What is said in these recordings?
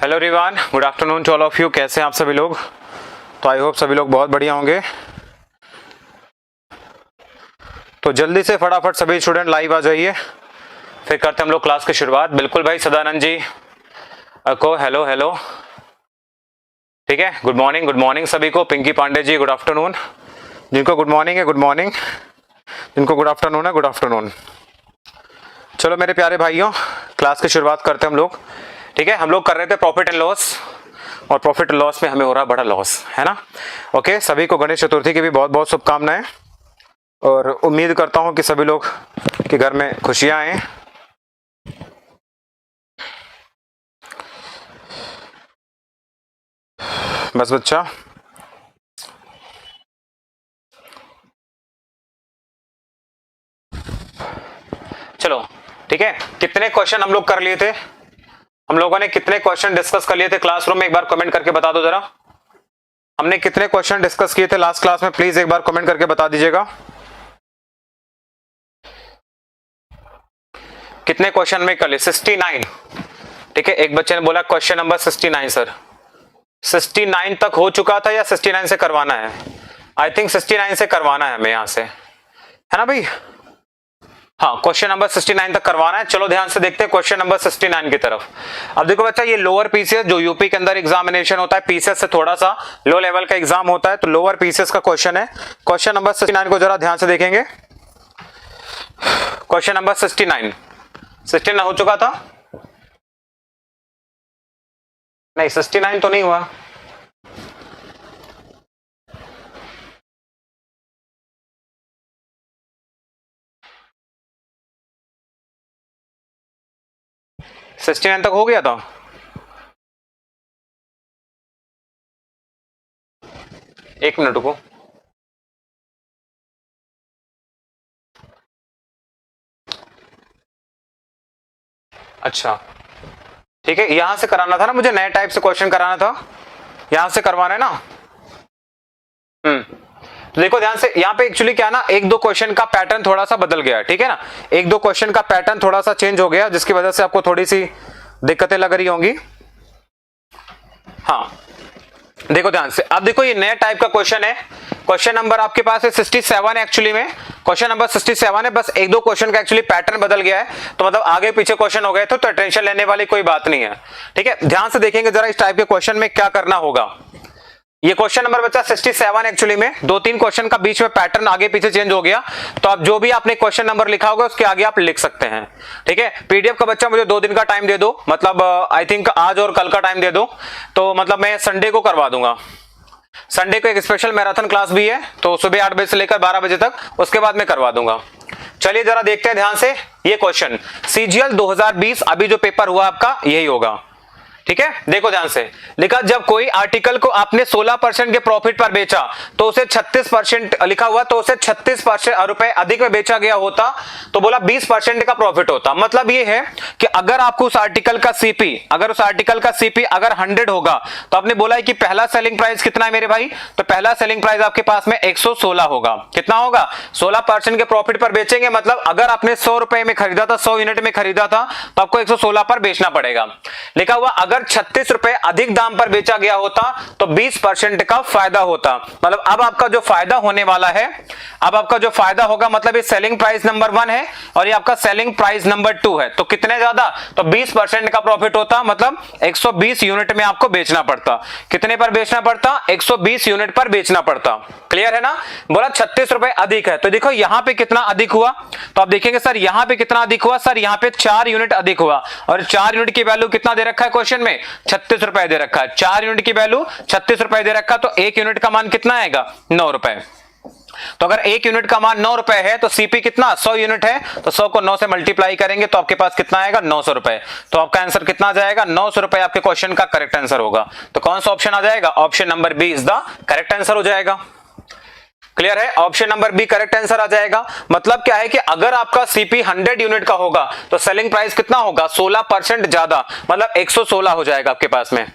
Hello everyone, good afternoon to all of you. कैसे हैं आप सभी लोग? तो आई होप सभी लोग बहुत बढ़िया होंगे। तो जल्दी से फटाफट सभी स्टूडेंट लाइव आ जाइए, फिर करते हैं हम लोग क्लास की शुरुआत। बिल्कुल भाई, सदानंद जी को हेलो हेलो, ठीक है। गुड मॉर्निंग सभी को। पिंकी पांडे जी गुड आफ्टरनून, जिनको गुड मॉर्निंग है गुड मॉर्निंग, जिनको गुड आफ्टरनून है गुड आफ्टरनून। चलो मेरे प्यारे भाइयों, क्लास की शुरुआत करते हैं हम लोग, ठीक है। हम लोग कर रहे थे प्रॉफिट एंड लॉस, और प्रॉफिट एंड लॉस में हमें हो रहा बड़ा लॉस, है ना। ओके, सभी को गणेश चतुर्थी की भी बहुत बहुत शुभकामनाएं, और उम्मीद करता हूं कि सभी लोग के घर में खुशियां आए। बस बच्चा, चलो ठीक है। कितने क्वेश्चन हम लोग कर लिए थे? हम लोगों ने कितने क्वेश्चन डिस्कस कर लिए थे क्लासरूम में? एक बार कमेंट करके बता दो जरा। हमने कितने क्वेश्चन डिस्कस किए थे लास्ट क्लास में? प्लीज एक बार कमेंट करके बता दीजिएगा। कितने क्वेश्चन में कर लिए? 69, ठीक है। एक बच्चे ने बोला क्वेश्चन नंबर 69 सर। 69 तक हो चुका था या 69 से करवाना है? आई थिंक 69 से करवाना है हमें यहां से, है ना भाई। हाँ, क्वेश्चन नंबर 69 तक करवाना है। चलो ध्यान से देखते हैं क्वेश्चन नंबर 69 की तरफ। अब देखो बच्चा, ये लोअर पीसीएस जो यूपी के अंदर एग्जामिनेशन होता है, पीसीएस से थोड़ा सा लो लेवल का एग्जाम होता है, तो लोअर पीसीएस का क्वेश्चन है। क्वेश्चन नंबर 69 को जरा ध्यान से देखेंगे। क्वेश्चन नंबर 69 हो चुका था? नहीं, 69 तो नहीं हुआ। सिक्सटी 69 तक हो गया था। एक मिनट रुको। अच्छा ठीक है, यहां से कराना था ना मुझे, नए टाइप से क्वेश्चन कराना था, यहां से करवाना है ना। तो देखो ध्यान से, यहाँ पे एक्चुअली क्या ना, एक दो क्वेश्चन का पैटर्न थोड़ा सा बदल गया, ठीक है ना। एक दो क्वेश्चन का पैटर्न थोड़ा सा चेंज हो गया, जिसकी वजह से आपको थोड़ी सी दिक्कतें लग रही होंगी। हाँ देखो ध्यान से, अब देखो ये नया टाइप का क्वेश्चन है। क्वेश्चन नंबर आपके पास है 67 है, एक्चुअली में क्वेश्चन नंबर 67 है। बस एक दो क्वेश्चन का एक्चुअली पैटर्न बदल गया है, तो मतलब आगे पीछे क्वेश्चन हो गए तो टेंशन लेने वाली कोई बात नहीं है, ठीक है। ध्यान से देखेंगे जरा इस टाइप के क्वेश्चन में क्या करना होगा। ये क्वेश्चन नंबर बच्चा 67 एक्चुअली में दो तीन क्वेश्चन का बीच में पैटर्न आगे पीछे चेंज हो गया, तो आप जो भी आपने क्वेश्चन नंबर लिखा होगा उसके आगे आप लिख सकते हैं, ठीक है। पीडीएफ का बच्चा मुझे 2 दिन का टाइम दे दो, मतलब आई थिंक आज और कल का टाइम दे दो, तो मतलब मैं संडे को करवा दूंगा। संडे को एक स्पेशल मैराथन क्लास भी है, तो सुबह 8 बजे से लेकर 12 बजे तक, उसके बाद मैं करवा दूंगा। चलिए जरा देखते हैं ध्यान से ये क्वेश्चन। सीजीएल 2020 अभी जो पेपर हुआ आपका यही होगा, ठीक है। देखो ध्यान से लिखा, जब कोई आर्टिकल को आपने 16% के प्रॉफिट पर बेचा तो उसे 36% लिखा हुआ, तो उसे 36% रुपए अधिक में बेचा गया होता तो बोला 20% का प्रॉफिट होता। मतलब ये है कि अगर आपको उस आर्टिकल का सीपी, अगर 100 होगा, तो आपने बोला है कि पहला सेलिंग प्राइस कितना है मेरे भाई, तो पहला सेलिंग प्राइस आपके पास में 116 होगा। कितना होगा? 16% के प्रॉफिट पर बेचेंगे, मतलब अगर आपने 100 रुपए में खरीदा था, 100 यूनिट में खरीदा था, तो आपको 116 पर बेचना पड़ेगा। लिखा हुआ अगर 36 रुपए अधिक दाम पर बेचा गया होता तो 20% का फायदा होता। मतलब अब आपका जो फायदा होने वाला है, अब आपका जो फायदा होगा, मतलब ये सेलिंग प्राइस नंबर 1 है और ये आपका सेलिंग प्राइस नंबर 2 है, तो कितने ज्यादा, तो 20% का प्रॉफिट होता, मतलब 120 यूनिट में आपको बेचना पड़ता। कितने पर बेचना पड़ता? 120 यूनिट पर बेचना पड़ता। क्लियर है ना। बोला 36 रुपए अधिक है, तो देखो यहां पे कितना अधिक हुआ, तो आप देखेंगे सर यहां पे कितना अधिक हुआ, सर यहां पे 4 यूनिट अधिक हुआ, और 4 यूनिट की वैल्यू कितना दे रखा है क्वेश्चन में? 36 रुपए दे रखा है। 4 यूनिट की वैल्यू 36 रुपए दे रखा, तो 1 यूनिट का मान कितना आएगा? 9 रुपए। तो अगर 1 यूनिट का मान 9 रुपए है, तो सीपी कितना? 100 यूनिट है, तो 100 को 9 से मल्टीप्लाई करेंगे तो आपके पास कितना आएगा? 900 रुपए। तो आपका आंसर कितना आ जाएगा? 900 रुपए आपके क्वेश्चन का करेक्ट आंसर होगा। तो कौन सा ऑप्शन आ जाएगा? Option number B is the correct answer हो जाएगा। क्लियर है, option number B correct answer आ जाएगा। मतलब क्या है कि अगर आपका सीपी 100 यूनिट का होगा तो सेलिंग प्राइस कितना होगा? 16% ज्यादा, मतलब 116 हो जाएगा आपके पास में।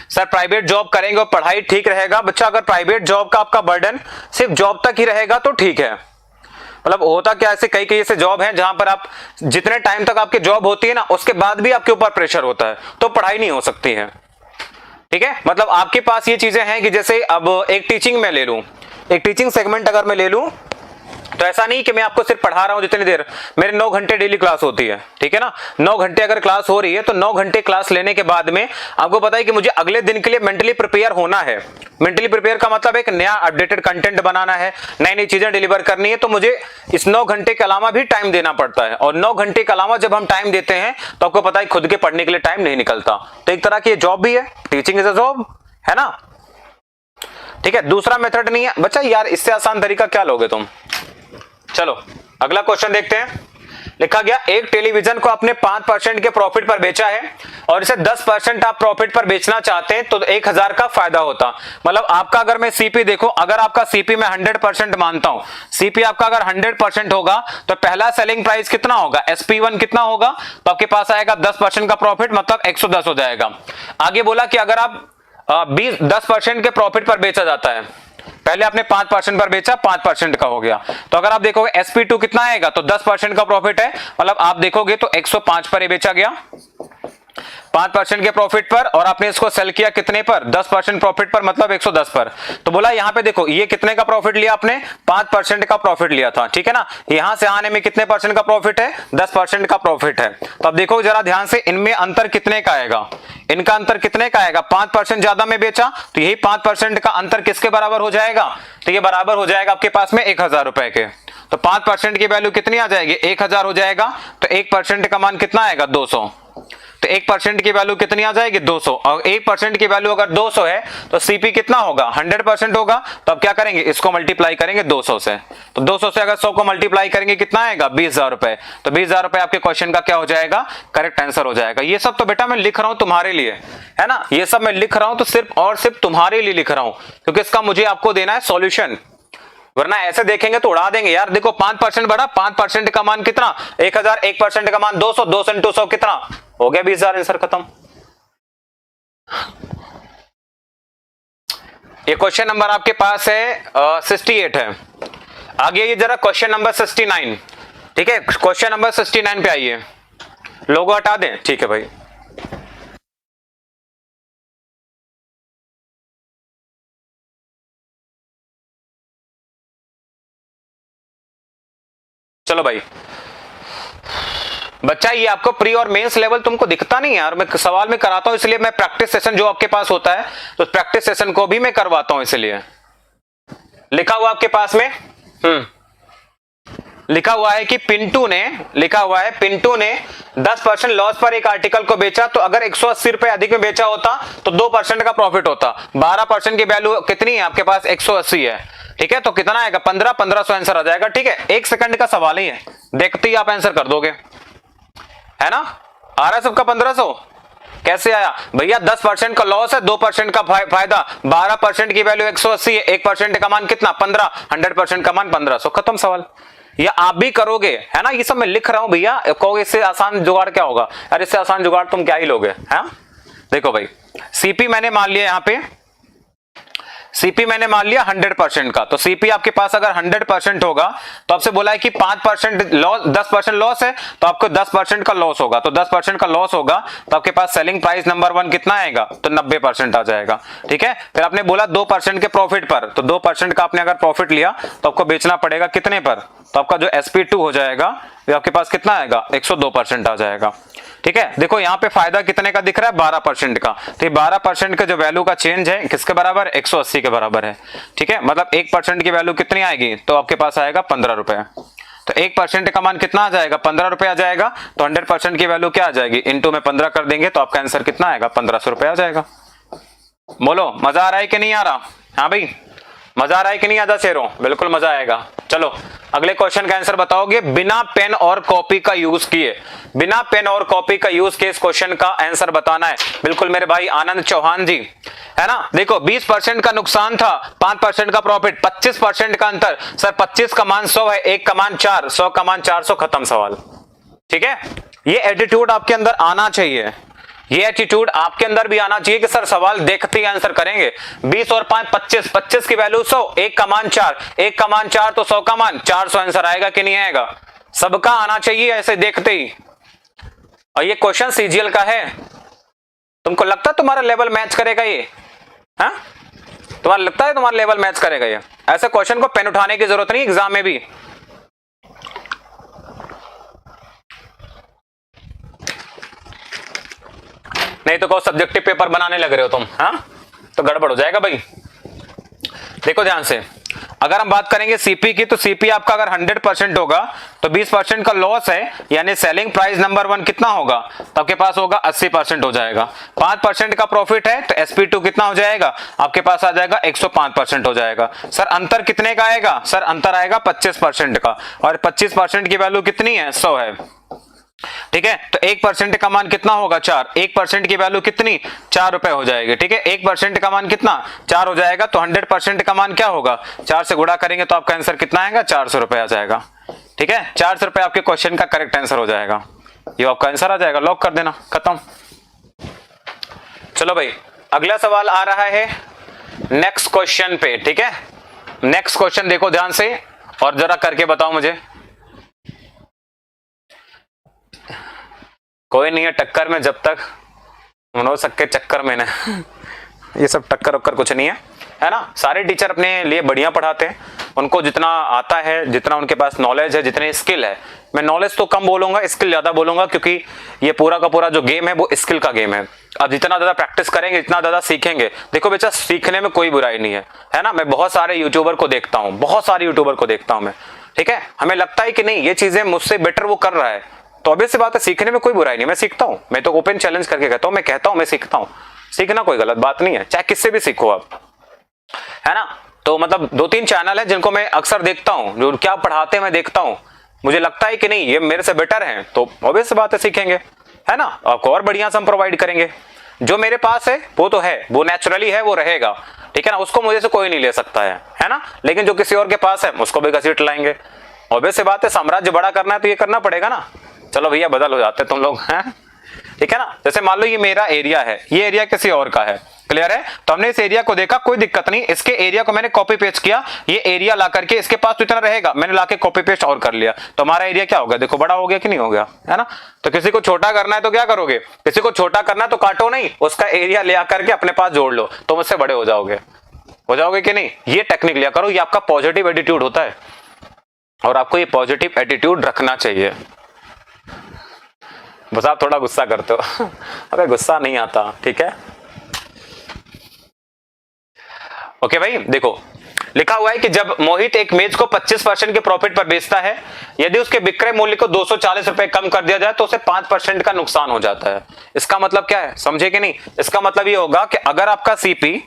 सर प्राइवेट जॉब करेंगे और पढ़ाई ठीक रहेगा बच्चा, अगर प्राइवेट जॉब का आपका बर्डन सिर्फ जॉब तक ही रहेगा तो ठीक है। मतलब होता क्या, ऐसे कई ऐसे जॉब हैं जहां पर आप जितने टाइम तक आपकी जॉब होती है ना, उसके बाद भी आपके ऊपर प्रेशर होता है, तो पढ़ाई नहीं हो सकती है। ठीक है, मतलब आपके पास ये चीजें हैं कि जैसे अब एक टीचिंग में ले लूं, एक टीचिंग सेगमेंट अगर मैं ले लूं, तो ऐसा नहीं कि मैं आपको सिर्फ पढ़ा रहा हूं जितनी देर, मेरे 9 घंटे डेली क्लास होती है, ठीक है ना। 9 घंटे अगर क्लास हो रही है तो 9 घंटे क्लास लेने के बाद में आपको पता है कि मुझे अगले दिन के लिए मेंटली प्रिपेयर होना है। मेंटली प्रिपेयर का मतलब एक नया अपडेटेड कंटेंट बनाना है, नई नई चीजें डिलीवर करनी है, तो मुझे इस 9 घंटे के अलावा भी टाइम देना पड़ता है। और 9 घंटे के अलावा जब हम टाइम देते हैं तो आपको पता है खुद के पढ़ने के लिए टाइम नहीं निकलता। तो एक तरह की जॉब भी है, टीचिंग इज अ जॉब, है ना। ठीक है, दूसरा मेथड नहीं है बच्चा, यार इससे आसान तरीका क्या लोगे तुम। चलो अगला क्वेश्चन देखते हैं। लिखा गया एक टेलीविजन को आपने 5% के प्रॉफिट पर बेचा है और इसे 10% आप प्रॉफिट पर बेचना चाहते हैं तो 1000 का फायदा होता। मतलब आपका अगर मैं सीपी देखो, अगर आपका सीपी मैं 100% मानता हूं, सीपी आपका अगर 100% होगा तो पहला सेलिंग प्राइस कितना होगा, SP1 कितना होगा, तो आपके पास आएगा 10% का प्रॉफिट, मतलब 110 हो जाएगा। आगे बोला कि अगर आप 10% के प्रॉफिट पर बेचा जाता है, पहले आपने 5% पर बेचा, 5% का हो गया, तो अगर आप देखोगे SP2 कितना आएगा, तो 10% का प्रॉफिट है, मतलब आप देखोगे तो 105 पर ये बेचा गया 5% के प्रॉफिट पर, और आपने इसको सेल किया कितने पर, 10% प्रॉफिट पर, मतलब 110 पर। तो बोला यहां पे देखो ये कितने का प्रॉफिट लिया आपने, 5% का प्रॉफिट लिया था, ठीक है ना। यहां से आने में कितने परसेंट का प्रॉफिट है, 10% का प्रॉफिट है। तो अब देखो जरा ध्यान से, इनमें अंतर कितने का आएगा, इनका अंतर कितने का आएगा, 5% ज्यादा में बेचा, तो यही 5% का अंतर किसके बराबर हो जाएगा, तो ये बराबर हो जाएगा आपके पास में 1000 रुपए के। तो 5% की वैल्यू कितनी आ जाएगी, 1000 हो जाएगा, तो 1% का मान कितना आएगा, 200। तो 1% की वैल्यू कितनी आ जाएगी, 200, और 1% की वैल्यू अगर 200 है तो सीपी कितना होगा, 100% होगा। तो अब क्या करेंगे, इसको मल्टीप्लाई करेंगे 200 से, तो 200 से अगर 100 को मल्टीप्लाई करेंगे कितना आएगा, 20000 रुपए। तो 20000 रुपए आपके क्वेश्चन का क्या हो जाएगा, करेक्ट आंसर हो जाएगा। ये सब तो बेटा मैं लिख रहा हूं तुम्हारे लिए, है ना, ये सब मैं लिख रहा हूं तो सिर्फ और सिर्फ तुम्हारे लिए लिख रहा हूं, क्योंकि इसका मुझे आपको देना है सॉल्यूशन, वरना ऐसे देखेंगे तो उड़ा देंगे यार। देखो 5% बढ़ा, 5% का मान कितना, 1000, 1% का मान 200, 200 into 100 कितना हो गया, 20000, आंसर खत्म। ये क्वेश्चन नंबर आपके पास है 68 है। आगे ये जरा क्वेश्चन नंबर 69, ठीक है, क्वेश्चन नंबर 69 पे आइए। लोगो हटा दें, ठीक है भाई। चलो भाई बच्चा, ये आपको प्री और मेंस लेवल तुमको दिखता नहीं है यार, मैं सवाल में कराता हूं इसलिए, मैं प्रैक्टिस सेशन जो आपके पास होता है तो प्रैक्टिस सेशन को भी मैं करवाता हूं, इसलिए लिखा हुआ आपके पास में लिखा हुआ है कि पिंटू ने, लिखा हुआ है पिंटू ने 10% लॉस पर एक आर्टिकल को बेचा, तो अगर 180 रुपए अधिक में बेचा होता तो 2% का प्रॉफिट होता। 12% की वैल्यू कितनी है आपके पास, 180 है, ठीक है, तो कितना आएगा, 1500 आंसर आ जाएगा। ठीक है, 1 सेकंड का सवाल ही है, देखते ही आप आंसर कर दोगे, है ना। आ रहा है सबका 1500, कैसे आया भैया, 10% का लॉस है, 2% का फायदा, 12% की वैल्यू 180 है, 1% का मान कितना, 15, 100% का मान 1500, खत्म सवाल। या आप भी करोगे, है ना, ये सब मैं लिख रहा हूं भैया, कहोगे इससे आसान जुगाड़ क्या होगा, अरे इससे आसान जुगाड़ तुम क्या ही लोगे, है। देखो भाई, सीपी मैंने मान लिया, यहां पे सीपी मैंने मान लिया 100% का, तो सीपी आपके पास अगर 100% होगा तो आपसे बोला है कि 5% लॉस, 10% लॉस है तो आपको 10% का लॉस होगा, तो 10% का लॉस होगा तो आपके पास सेलिंग प्राइस नंबर 1 कितना आएगा, तो 90% आ जाएगा। ठीक है, फिर आपने बोला 2% के प्रॉफिट पर, तो 2% का आपने अगर प्रॉफिट लिया तो आपको बेचना पड़ेगा कितने पर, तो आपका जो SP2 हो जाएगा वो आपके पास कितना आएगा, 102% आ जाएगा। ठीक है, देखो यहाँ पे फायदा कितने का दिख रहा है, 12% का, तो ये 12% का जो वैल्यू का चेंज है किसके बराबर, 180 के बराबर है। ठीक है, मतलब 1% की वैल्यू कितनी आएगी, तो आपके पास आएगा 15 रुपए, तो 1% का मान कितना आ जाएगा, 15 रुपए आ जाएगा, तो 100% की वैल्यू क्या आ जाएगी, इंटू में 15 कर देंगे तो आपका आंसर कितना आएगा, 1500 रुपए आ जाएगा। बोलो मजा आ रहा है कि नहीं आ रहा, हाँ भाई मजा आ रहा है कि नहीं आता शेरों, बिल्कुल मजा आएगा। चलो अगले क्वेश्चन का आंसर बताओगे, बिना पेन और कॉपी का यूज किए, बिना पेन और कॉपी का यूज किए इस क्वेश्चन का आंसर बताना है। बिल्कुल मेरे भाई आनंद चौहान जी, है ना। देखो 20% का नुकसान था, 5% का प्रॉफिट, 25% का अंतर, सर 25 का मान 100 है, 1 का मान 4, 100 का मान 400, खत्म सवाल। ठीक है, ये एटीट्यूड आपके अंदर आना चाहिए, ये एटीट्यूड आपके अंदर भी आना चाहिए कि सर सवाल देखते ही आंसर करेंगे। 20 और 5 25, 25 की वैल्यू 100, 1 का मान 4, 1 का मान 4 तो 100 का मान 400, आंसर आएगा कि नहीं आएगा, सबका आना चाहिए ऐसे देखते ही। और ये क्वेश्चन सीजीएल का है, तुमको लगता है तुम्हारा लेवल मैच करेगा ये? हाँ, तुम्हारा लगता है तुम्हारा लेवल मैच करेगा ये? ऐसे क्वेश्चन को पेन उठाने की जरूरत नहीं एग्जाम में भी। नहीं तो कहो सब्जेक्टिव पेपर बनाने लग रहे हो तुम, हाँ तो गड़बड़ हो जाएगा भाई। देखो ध्यान से, अगर हम बात करेंगे सीपी की, तो सीपी आपका अगर 100% होगा तो 20% का लॉस है, यानी सेलिंग प्राइस नंबर 1 कितना होगा? तो आपके पास होगा 80% हो जाएगा। 5% का प्रॉफिट है तो SP2 कितना हो जाएगा? आपके पास आ जाएगा 105% हो जाएगा। सर अंतर कितने का आएगा? सर अंतर आएगा 25% का, और 25% की वैल्यू कितनी है? 100 है। ठीक है, तो 1% का मान कितना होगा? 4। 1% की वैल्यू कितनी? 4 रुपए हो जाएगी। ठीक है, 1% का मान कितना? 4 हो जाएगा, तो 100% का मान क्या होगा? 4 से गुणा करेंगे तो आपका आंसर कितना आएगा? 400 रुपए आ जाएगा। ठीक है, 400 रुपए आपके क्वेश्चन का करेक्ट आंसर हो जाएगा। ये आपका आंसर आ जाएगा, लॉक कर देना, खत्म। चलो भाई, अगला सवाल आ रहा है नेक्स्ट क्वेश्चन पे। ठीक है, नेक्स्ट क्वेश्चन देखो ध्यान से और जरा करके बताओ मुझे। कोई नहीं है टक्कर में, जब तक मनोज सक के चक्कर में ना ये सब टक्कर वक्कर कुछ नहीं है ना। सारे टीचर अपने लिए बढ़िया पढ़ाते हैं, उनको जितना आता है, जितना उनके पास नॉलेज है, जितने स्किल है। मैं नॉलेज तो कम बोलूंगा, स्किल ज्यादा बोलूंगा, क्योंकि ये पूरा का पूरा जो गेम है वो स्किल का गेम है। अब जितना ज्यादा प्रैक्टिस करेंगे, जितना ज्यादा सीखेंगे। देखो बेटा, सीखने में कोई बुराई नहीं है ना। मैं बहुत सारे यूट्यूबर को देखता हूँ, बहुत सारे यूट्यूबर को देखता हूँ मैं। ठीक है, हमें लगता है कि नहीं ये चीजें मुझसे बेटर वो कर रहा है, तो ऑब्वियस सी बात है सीखने में कोई बुराई नहीं, मैं सीखता हूं। मैं तो ओपन चैलेंज करके कहता हूं, मैं कहता हूं मैं सीखता हूं। सीखना कोई गलत बात नहीं है, चाहे किससे भी सीखो आप, है ना। तो मतलब 2-3 चैनल है जिनको मैं अक्सर देखता हूं, जो क्या पढ़ाते हैं मैं देखता हूं, मुझे लगता है कि नहीं ये मेरे से बेटर है, तो ऑब्वियस सी बात है सीखेंगे, है ना। आपको और बढ़िया से हम प्रोवाइड करेंगे। जो मेरे पास है वो तो है, वो नेचुरली है, वो रहेगा। ठीक है ना, उसको मुझे से कोई नहीं ले सकता है ना। लेकिन जो किसी और के पास है उसको भी घसीट लाएंगे। ऑब्वियस सी बात है, साम्राज्य बड़ा करना है तो ये करना पड़ेगा ना। चलो भैया, बदल हो जाते तुम लोग, हैं? ठीक है ना। जैसे मान लो ये मेरा एरिया है, ये एरिया किसी और का है, क्लियर है। तो हमने इस एरिया को देखा, कोई दिक्कत नहीं, इसके एरिया को मैंने कॉपी पेस्ट किया, ये एरिया ला करके इसके पास तो इतना रहेगा, मैंने लाके कॉपी पेस्ट और कर लिया, तो हमारा एरिया क्या होगा? देखो बड़ा हो गया कि नहीं हो गया, है ना। तो किसी को छोटा करना है तो क्या करोगे? किसी को छोटा करना है तो काटो नहीं, उसका एरिया ले आकर के अपने पास जोड़ लो, तो मुझसे बड़े हो जाओगे कि नहीं। ये टेक्निक लिया करो, ये आपका पॉजिटिव एटीट्यूड होता है, और आपको ये पॉजिटिव एटीट्यूड रखना चाहिए। बस आप थोड़ा गुस्सा करते हो अबे गुस्सा नहीं आता, ठीक है। ओके भाई, देखो लिखा हुआ है कि जब मोहित एक मेज को 25% के प्रॉफिट पर बेचता है, यदि उसके विक्रय मूल्य को 240 रुपए कम कर दिया जाए तो उसे 5% का नुकसान हो जाता है। इसका मतलब क्या है, समझे कि नहीं? इसका मतलब ये होगा कि अगर आपका सीपी,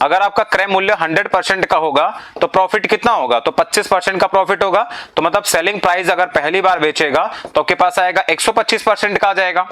अगर आपका क्रय मूल्य 100% का होगा तो प्रॉफिट कितना होगा? तो 25% का प्रॉफिट होगा। तो मतलब सेलिंग प्राइस अगर पहली बार बेचेगा तो आपके पास आएगा 125% का आ जाएगा।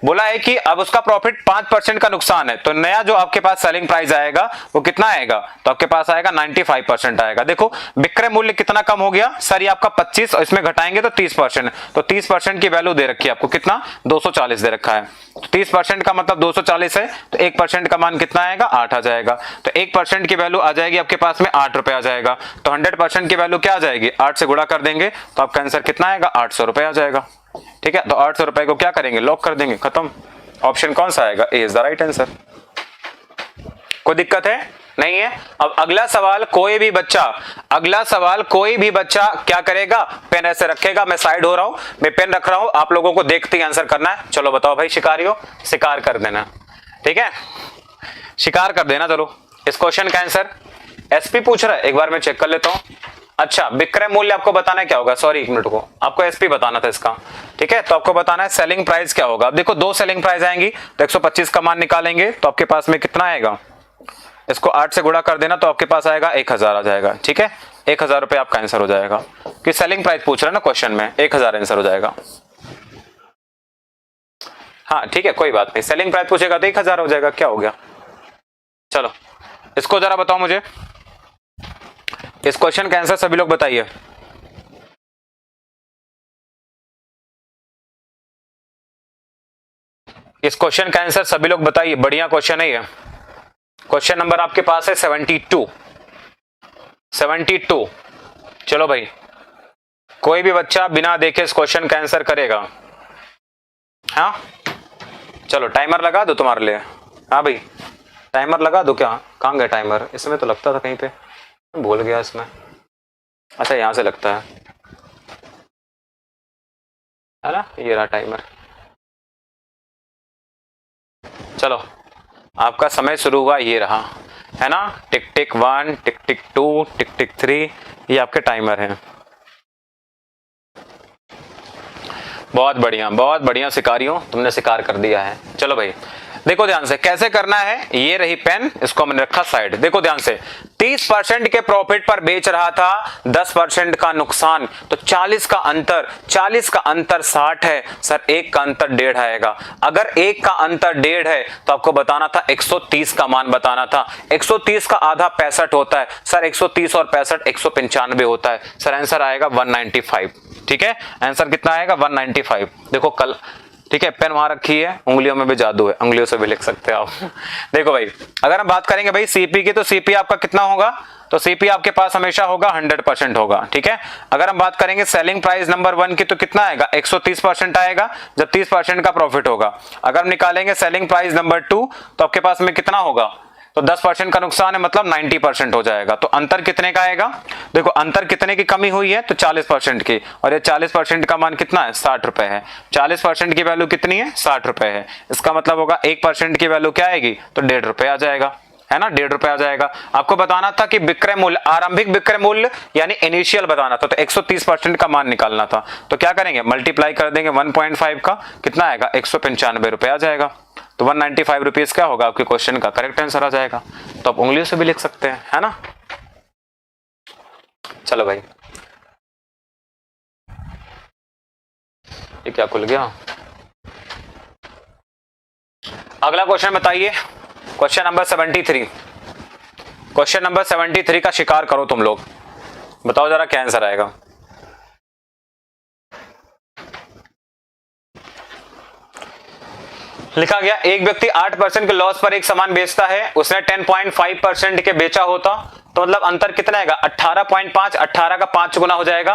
बोला है कि अब उसका प्रॉफिट 5% का नुकसान है, तो नया जो आपके पास सेलिंग प्राइस आएगा वो कितना आएगा? तो आपके पास आएगा 95% आएगा। देखो विक्रय मूल्य कितना कम हो गया? सर ये आपका 25 और इसमें घटाएंगे तो 30%, तो 30% की वैल्यू दे रखी है आपको, कितना? 240 दे रखा है। तो 30% का मतलब 240 है, तो 1% का मान कितना आएगा? 8 आ जाएगा। तो 1% की वैल्यू आ जाएगी आपके पास में 8 रुपए आ जाएगा। तो 100% की वैल्यू क्या आ जाएगी? 8 से गुणा कर देंगे तो आपका आंसर कितना आएगा? 800 रुपए आ जाएगा। ठीक है, तो 800 रुपए को क्या करेंगे? लॉक कर देंगे, खत्म। ऑप्शन कौन सा आएगा? ए इज द राइट आंसर। कोई दिक्कत है? नहीं है। अब अगला सवाल कोई भी बच्चा, अगला सवाल कोई भी बच्चा क्या करेगा? पेन ऐसे रखेगा, मैं साइड हो रहा हूं, मैं पेन रख रहा हूं, आप लोगों को देखते ही आंसर करना है। चलो बताओ भाई शिकारियों, शिकार कर देना, ठीक है, शिकार कर देना। चलो इस क्वेश्चन का आंसर एसपी पूछ रहा है, एक बार मैं चेक कर लेता हूं। अच्छा, विक्रय मूल्य आपको बताना है क्या होगा? सॉरी एक मिनट को, आपको एसपी बताना था इसका, ठीक है। तो आपको बताना है सेलिंग प्राइस क्या होगा। अब देखो दो सेलिंग प्राइस आएंगी, तो 125 का मान निकालेंगे तो आपके पास में कितना आएगा? इसको 8 से गुणा कर देना तो आपके पास आएगा 1000 आ जाएगा, ठीक है। 1000 रुपए आपका आंसर हो जाएगा, कि सेलिंग प्राइस पूछ रहा है ना क्वेश्चन में, 1000 आंसर हो जाएगा। हाँ ठीक है, कोई बात नहीं, सेलिंग प्राइस पूछेगा तो 1000 हो जाएगा, क्या हो गया। चलो इसको जरा बताओ मुझे, इस क्वेश्चन का आंसर सभी लोग बताइए। इस क्वेश्चन का आंसर सभी लोग बताइए, बढ़िया क्वेश्चन है ये। क्वेश्चन नंबर आपके पास है 72। चलो भाई, कोई भी बच्चा बिना देखे इस क्वेश्चन का आंसर करेगा? हाँ चलो टाइमर लगा दो तुम्हारे लिए। हाँ भाई टाइमर लगा दो क्या? कहाँ गया टाइमर? इसमें तो लगता था कहीं पे, भूल गया इसमें। अच्छा यहाँ से लगता है ना, ये रहा टाइमर। चलो आपका समय शुरू हुआ, ये रहा, है ना। टिक टिक 1, टिक टिक 2, टिक टिक 3, ये आपके टाइमर हैं। बहुत बढ़िया शिकारियों, तुमने शिकार कर दिया है। चलो भाई देखो ध्यान से कैसे करना है। ये रही पेन, इसको मैंने रखा साइड। देखो ध्यान से, 30% के प्रॉफिट पर बेच रहा था, 10% का नुकसान, तो 40 का अंतर 60 है सर, 1 का अंतर 1.5 आएगा। अगर 1 का अंतर 1.5 है तो आपको बताना था 130 का मान बताना था। 130 का आधा 65 होता है सर, 130 और 65 195 होता है सर, आंसर आएगा 195। ठीक है, आंसर कितना आएगा? 195। देखो कल, ठीक है, पेन वहां रखी है, उंगलियों में भी जादू है, उंगलियों से भी लिख सकते हो आप। देखो भाई अगर हम बात करेंगे भाई सीपी की, तो सीपी आपका कितना होगा? तो सीपी आपके पास हमेशा होगा 100% होगा। ठीक है, अगर हम बात करेंगे सेलिंग प्राइस नंबर 1 की, तो कितना आएगा? 130% आएगा, जब 30% का प्रॉफिट होगा। अगर हम निकालेंगे सेलिंग प्राइस नंबर 2, तो आपके पास में कितना होगा? तो 10% का नुकसान है, मतलब 90% हो जाएगा। तो अंतर कितने का आएगा? देखो अंतर कितने की कमी हुई है? तो 40% की, और ये 40% का मान कितना है? 60 रुपए है। 40% की वैल्यू कितनी है? 60 रुपए है। इसका मतलब होगा 1% की वैल्यू क्या आएगी? तो 1.5 रुपए आ जाएगा, है ना, 1.5 रुपए आ जाएगा। आपको बताना था कि विक्रय मूल्य, आरंभिक विक्रय मूल्य यानी इनिशियल बताना था, तो 130% का मान निकालना था। तो क्या करेंगे? मल्टीप्लाई कर देंगे 1.5 का, कितना आएगा? 195 रुपए आ जाएगा। तो 195 रुपीज क्या होगा आपके क्वेश्चन का? करेक्ट आंसर आ जाएगा। तो आप उंगलियों से भी लिख सकते हैं, है ना। चलो भाई ये क्या खुल गया? अगला क्वेश्चन बताइए, क्वेश्चन नंबर 73। क्वेश्चन नंबर 73 का शिकार करो तुम लोग, बताओ जरा क्या आंसर आएगा। लिखा गया एक व्यक्ति 8% के लॉस पर एक सामान बेचता है, उसने 10.5% के बेचा होता, तो मतलब अंतर कितना आएगा? 18.5, 18 का 5 गुना हो जाएगा,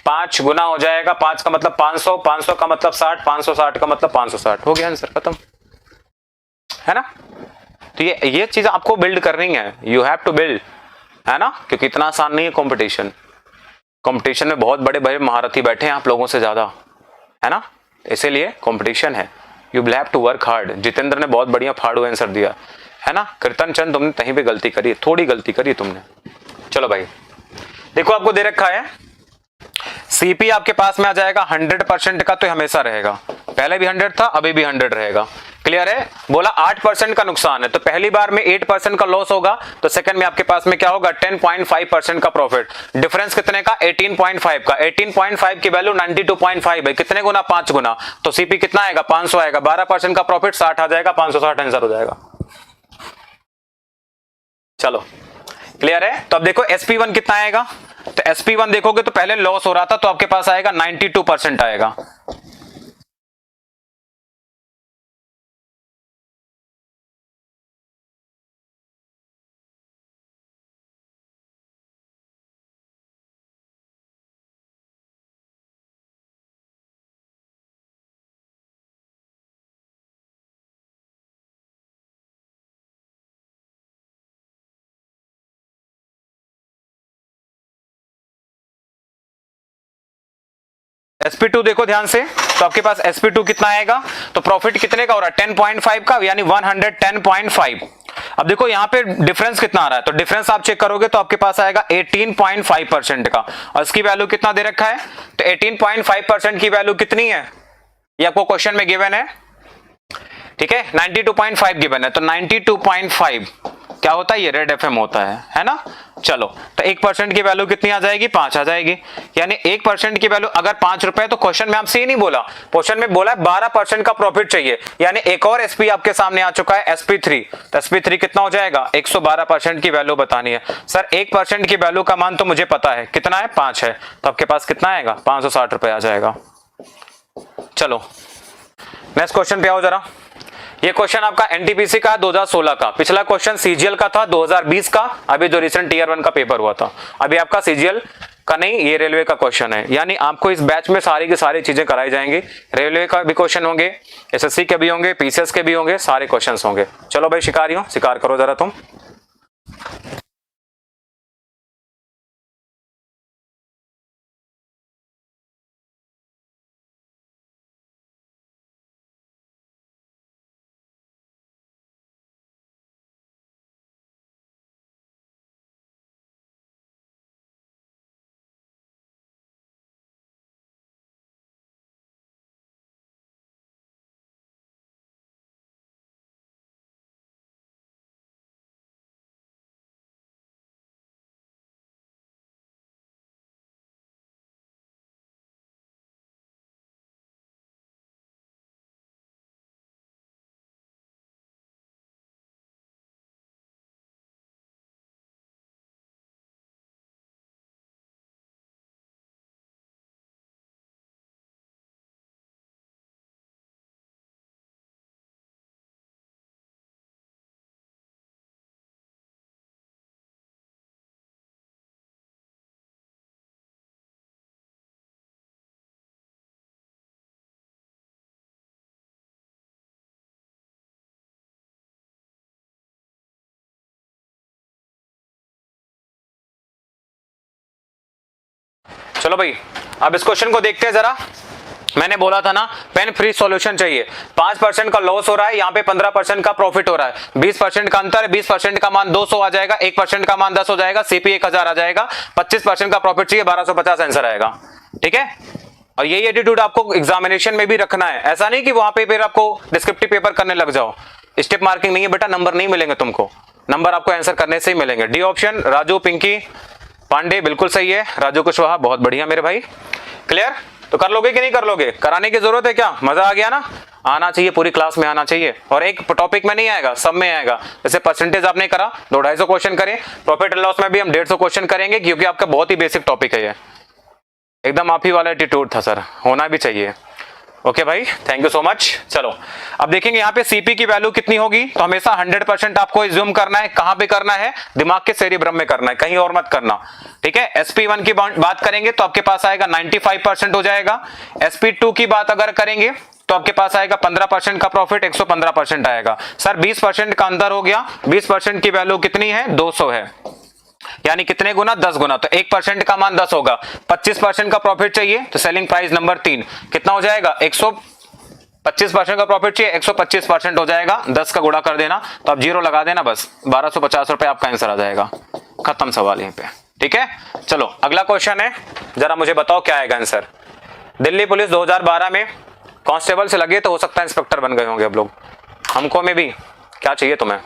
5 गुना हो जाएगा, 5 का मतलब 500, 500 का मतलब 60, 560 का मतलब 560, हो गया आंसर खत्म, है ना। तो ये चीज आपको बिल्ड करनी है, यू हैव टू बिल्ड, है ना, क्योंकि इतना आसान नहीं है कंपटीशन। कंपटीशन में बहुत बड़े बड़े महारथी बैठे हैं आप लोगों से ज्यादा, है ना, इसीलिए कंपटीशन है। You will have to work hard. Jitendra ने बहुत बढ़िया फाड़ू आंसर दिया, है ना। कीर्तन चंद तुमने कहीं भी गलती करी, थोड़ी गलती करी तुमने। चलो भाई देखो आपको दे रखा है सीपी आपके पास में आ जाएगा 100% का, तो हमेशा रहेगा, पहले भी 100 था, अभी भी 100 रहेगा। क्लियर है। बोला 8% का नुकसान है, तो पहली बार में 8% का लॉस होगा, तो सेकंड में आपके पास में क्या होगा? 10.5% का प्रॉफिट। डिफरेंस कितने का? 18.5 का। 18.5 की वैल्यू 92.5 है, कितने गुना? 5 गुना। तो सीपी कितना आएगा? 500 आएगा। 12% का प्रॉफिट 60 आ जाएगा, 560 आंसर हो जाएगा। चलो क्लियर है। तो अब देखो SP1 कितना आएगा? तो SP1 देखोगे तो पहले लॉस हो रहा था, तो आपके पास आएगा 92% आएगा। SP2 देखो ध्यान से, तो आपके पास SP2 कितना आएगा? तो प्रॉफिट कितने का हो रहा है? 10.5 का, यानी 110.5। अब देखो यहाँ पे डिफरेंस कितना आ रहा है, तो डिफरेंस आप चेक करोगे तो आपके पास आएगा 18.5% का, और इसकी वैल्यू कितना दे रखा है? तो 18.5% की वैल्यू कितनी है? ये आपको क्वेश्चन में गिवन है, ठीक है, 92.5 गिवन है, तो 92.5 क्या होता है? ये रेड FM होता है ना। चलो तो 1% की वैल्यू कितनी आ जाएगी? 5 आ जाएगी, यानी 1% की वैल्यू अगर 5 रुपए, तो क्वेश्चन में आपसे ये नहीं बोला, क्वेश्चन में बोला है 12% का प्रॉफिट चाहिए, यानी एक और SP आपके सामने आ चुका है, SP3। तो SP3 कितना हो जाएगा? 112% की वैल्यू बतानी है सर। 1% की वैल्यू का मान तो मुझे पता है, कितना है? 5 है, तो आपके पास कितना आएगा? 560 रुपए आ जाएगा। चलो नेक्स्ट क्वेश्चन पे आओ जरा। ये क्वेश्चन आपका NTPC का 2016 का, पिछला क्वेश्चन CGL का था 2020 का, अभी जो रिसेंट ईयर 1 का पेपर हुआ था, अभी आपका CGL का नहीं, ये रेलवे का क्वेश्चन है। यानी आपको इस बैच में सारी की सारी चीजें कराई जाएंगी, रेलवे का भी क्वेश्चन होंगे, एसएससी के भी होंगे, पीसीएस के भी होंगे, सारे क्वेश्चंस होंगे। चलो भाई शिकारियों, शिकार करो जरा तुम। चलो भाई अब इस क्वेश्चन को देखते हैं जरा। मैंने बोला था ना पेन फ्री सॉल्यूशन चाहिए। 5% का लॉस हो रहा है, यहाँ पे 15% का प्रॉफिट हो रहा है, 20% का अंतर है, 20% का मान 200 आ जाएगा, 1% का मान 10 हो जाएगा, सीपी 1000 आ जाएगा, 25% का प्रॉफिट चाहिए, 1250 आंसर आएगा। ठीक है, और यही एटीट्यूड आपको एग्जामिनेशन में भी रखना है। ऐसा नहीं कि वहां पे फिर आपको डिस्क्रिप्टिव पेपर करने लग जाओ। स्टेप मार्किंग नहीं है बेटा, नंबर नहीं मिलेंगे तुमको, नंबर आपको आंसर करने से ही मिलेंगे। डी ऑप्शन राजू पिंकी पांडे बिल्कुल सही है, राजू कुशवाहा बहुत बढ़िया मेरे भाई। क्लियर? तो कर लोगे कि नहीं कर लोगे? कराने की जरूरत है क्या? मजा आ गया ना? आना चाहिए, पूरी क्लास में आना चाहिए, और एक टॉपिक में नहीं आएगा, सब में आएगा। जैसे परसेंटेज आपने करा 200-250 क्वेश्चन करें, प्रॉफिट एंड लॉस में भी हम 150 क्वेश्चन करेंगे, क्योंकि आपका बहुत ही बेसिक टॉपिक है ये। एकदम आप ही वाला एटीट्यूड था सर, होना भी चाहिए। ओके भाई, थैंक यू सो मच। चलो अब देखेंगे यहाँ पे सीपी की वैल्यू कितनी होगी। तो हमेशा 100% आपको एज्यूम करना है। कहां पे करना है? दिमाग के सेरिब्रम में करना है, कहीं और मत करना। ठीक है, sp1 की बात करेंगे तो आपके पास आएगा 95% हो जाएगा। sp2 की बात अगर करेंगे तो आपके पास आएगा 15% का प्रॉफिट, 115% आएगा। सर 20% का अंदर हो गया, 20% की वैल्यू कितनी है? 200 है, यानी कितने गुना? 10 गुना। तो 1% का मान 10 होगा, 25% का प्रॉफिट चाहिए, तो सेलिंग प्राइस नंबर 3 कितना हो जाएगा? 125% का प्रॉफिट चाहिए, 125% हो जाएगा, 10 का गुणा कर देना, तो आप जीरो लगा देना, बस 1250 रुपए आपका आंसर आ जाएगा। खत्म सवाल यहीं पे। ठीक है, चलो अगला क्वेश्चन है, जरा मुझे बताओ क्या आएगा आंसर। दिल्ली पुलिस 2012 में कांस्टेबल से लगे तो हो सकता है इंस्पेक्टर बन गए होंगे अब लोग, हमको में भी। क्या चाहिए तुम्हें?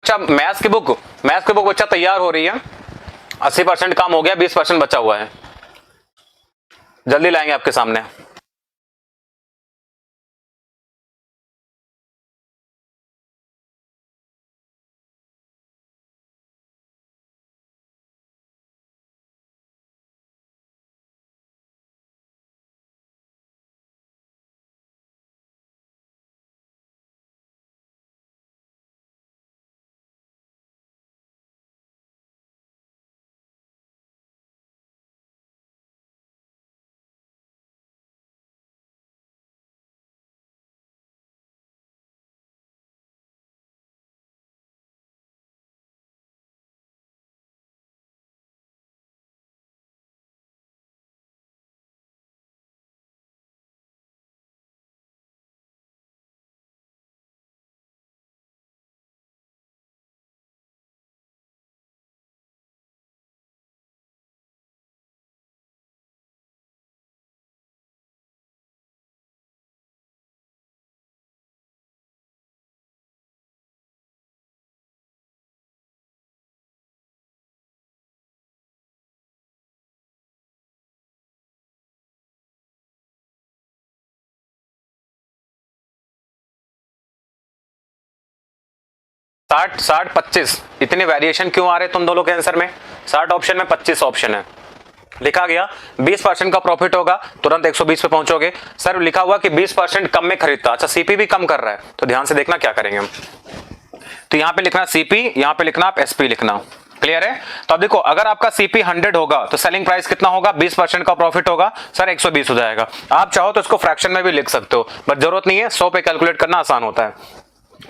अच्छा, मैथ्स की बुक बच्चा तैयार हो रही है, 80% काम हो गया, 20% बचा हुआ है, जल्दी लाएंगे आपके सामने। 60 60 25, इतने वेरिएशन क्यों आ रहे तुम दोनों के आंसर में? 60 ऑप्शन में 25 ऑप्शन है। लिखा गया 20% का प्रॉफिट होगा, तुरंत 120 पे पहुंचोगे। सर लिखा हुआ कि 20% कम में खरीदता, अच्छा सीपी भी कम कर रहा है, तो ध्यान से देखना क्या करेंगे हम। तो यहां पे लिखना सीपी, यहां पे लिखना आप एसपी लिखना। क्लियर है? तो अब देखो, अगर आपका सीपी 100 होगा तो सेलिंग प्राइस कितना होगा? 20% का प्रॉफिट होगा, सर 120 हो जाएगा। आप चाहो तो इसको फ्रैक्शन में भी लिख सकते हो, बट जरूरत नहीं है, 100 पे कैलकुलेट करना आसान होता है।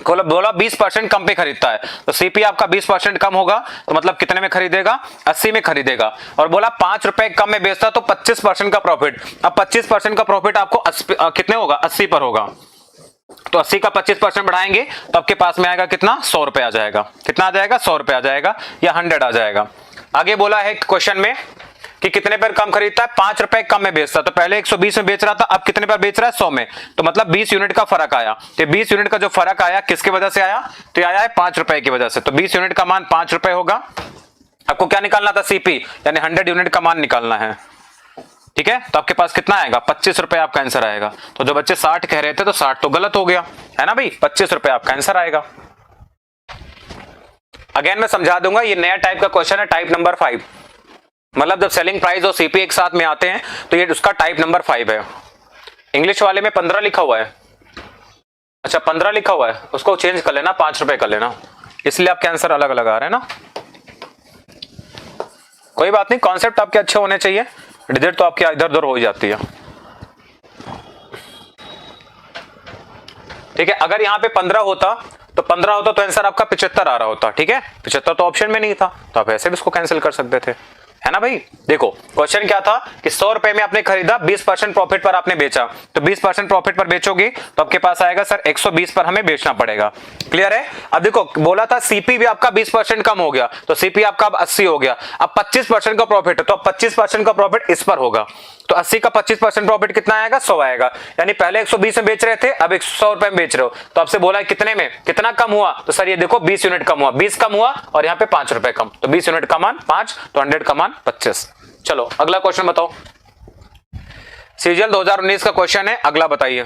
बोला 20% कम पे खरीदता है, तो सीपी आपका 20% कम होगा, तो मतलब कितने में खरीदेगा? 80 में खरीदेगा। और बोला 5 रुपए कम में बेचता, तो 25% का प्रॉफिट। अब 25% का प्रॉफिट आपको कितने होगा? 80 पर होगा, तो 80 का 25% बढ़ाएंगे तो आपके पास में आएगा कितना? 100 रुपए आ जाएगा। कितना आ जाएगा? 100 रुपए आ जाएगा, या 100 आ जाएगा। आगे बोला है क्वेश्चन में कि कितने पर कम खरीदता है? 5 रुपए कम में बेचता, तो पहले 120 में बेच रहा था, अब कितने पर बेच रहा है? 100 में, तो मतलब 20 यूनिट का फर्क आया। तो 20 यूनिट का जो फर्क आया किसकी वजह से आया? तो आया है 5 रुपए की वजह से। तो 20 यूनिट का मान 5 रुपए होगा। आपको क्या निकालना था? सीपी, यानी 100 यूनिट का मान निकालना है। ठीक है, तो आपके पास कितना आएगा? 25 रुपए आपका आंसर आएगा। तो जो बच्चे 60 कह रहे थे, तो 60 तो गलत हो गया है ना भाई, 25 रुपए आपका आंसर आएगा। अगेन मैं समझा दूंगा, ये नया टाइप का क्वेश्चन है, टाइप नंबर 5। मतलब जब सेलिंग प्राइस और सीपी एक साथ में आते हैं तो ये उसका टाइप नंबर 5 है। इंग्लिश वाले में 15 लिखा हुआ है, अच्छा 15 लिखा हुआ है, उसको चेंज कर लेना, 5 रुपए कर लेना, इसलिए आपके आंसर अलग अलग आ रहे हैं ना। कोई बात नहीं, कॉन्सेप्ट आपके अच्छे होने चाहिए, डिजिट तो आपकी इधर उधर हो जाती है। ठीक है, अगर यहां पे 15 होता तो आंसर आपका 75 आ रहा होता। ठीक है, 75 तो ऑप्शन में नहीं था, तो आप ऐसे भी इसको कैंसिल कर सकते थे, है ना भाई। देखो क्वेश्चन क्या था कि 100 रुपए में आपने खरीदा, 20% प्रॉफिट पर आपने बेचा, तो 20% प्रॉफिट पर बेचोगे तो आपके पास आएगा सर 120 पर हमें बेचना पड़ेगा। क्लियर है? अब देखो बोला था सीपी भी आपका 20% कम हो गया, तो सीपी आपका अब 80 हो गया। अब 25% का प्रॉफिट है, तो अब 25% का प्रॉफिट इस पर होगा, तो 80 का 25% प्रॉफिट कितना आएगा? 100 आएगा। यानी पहले 120 में बेच रहे थे, अब 100 रुपए में बेच रहे हो, तो आपसे बोला है कितने में, कितना कम हुआ? तो सर ये देखो 20 यूनिट कम हुआ, 20 कम हुआ और यहाँ पे 5 रुपए कम, तो 20 यूनिट का मान 5, तो 100 का मान 25। चलो अगला क्वेश्चन बताओ। सीजीएल 2019 का क्वेश्चन है, अगला बताइए।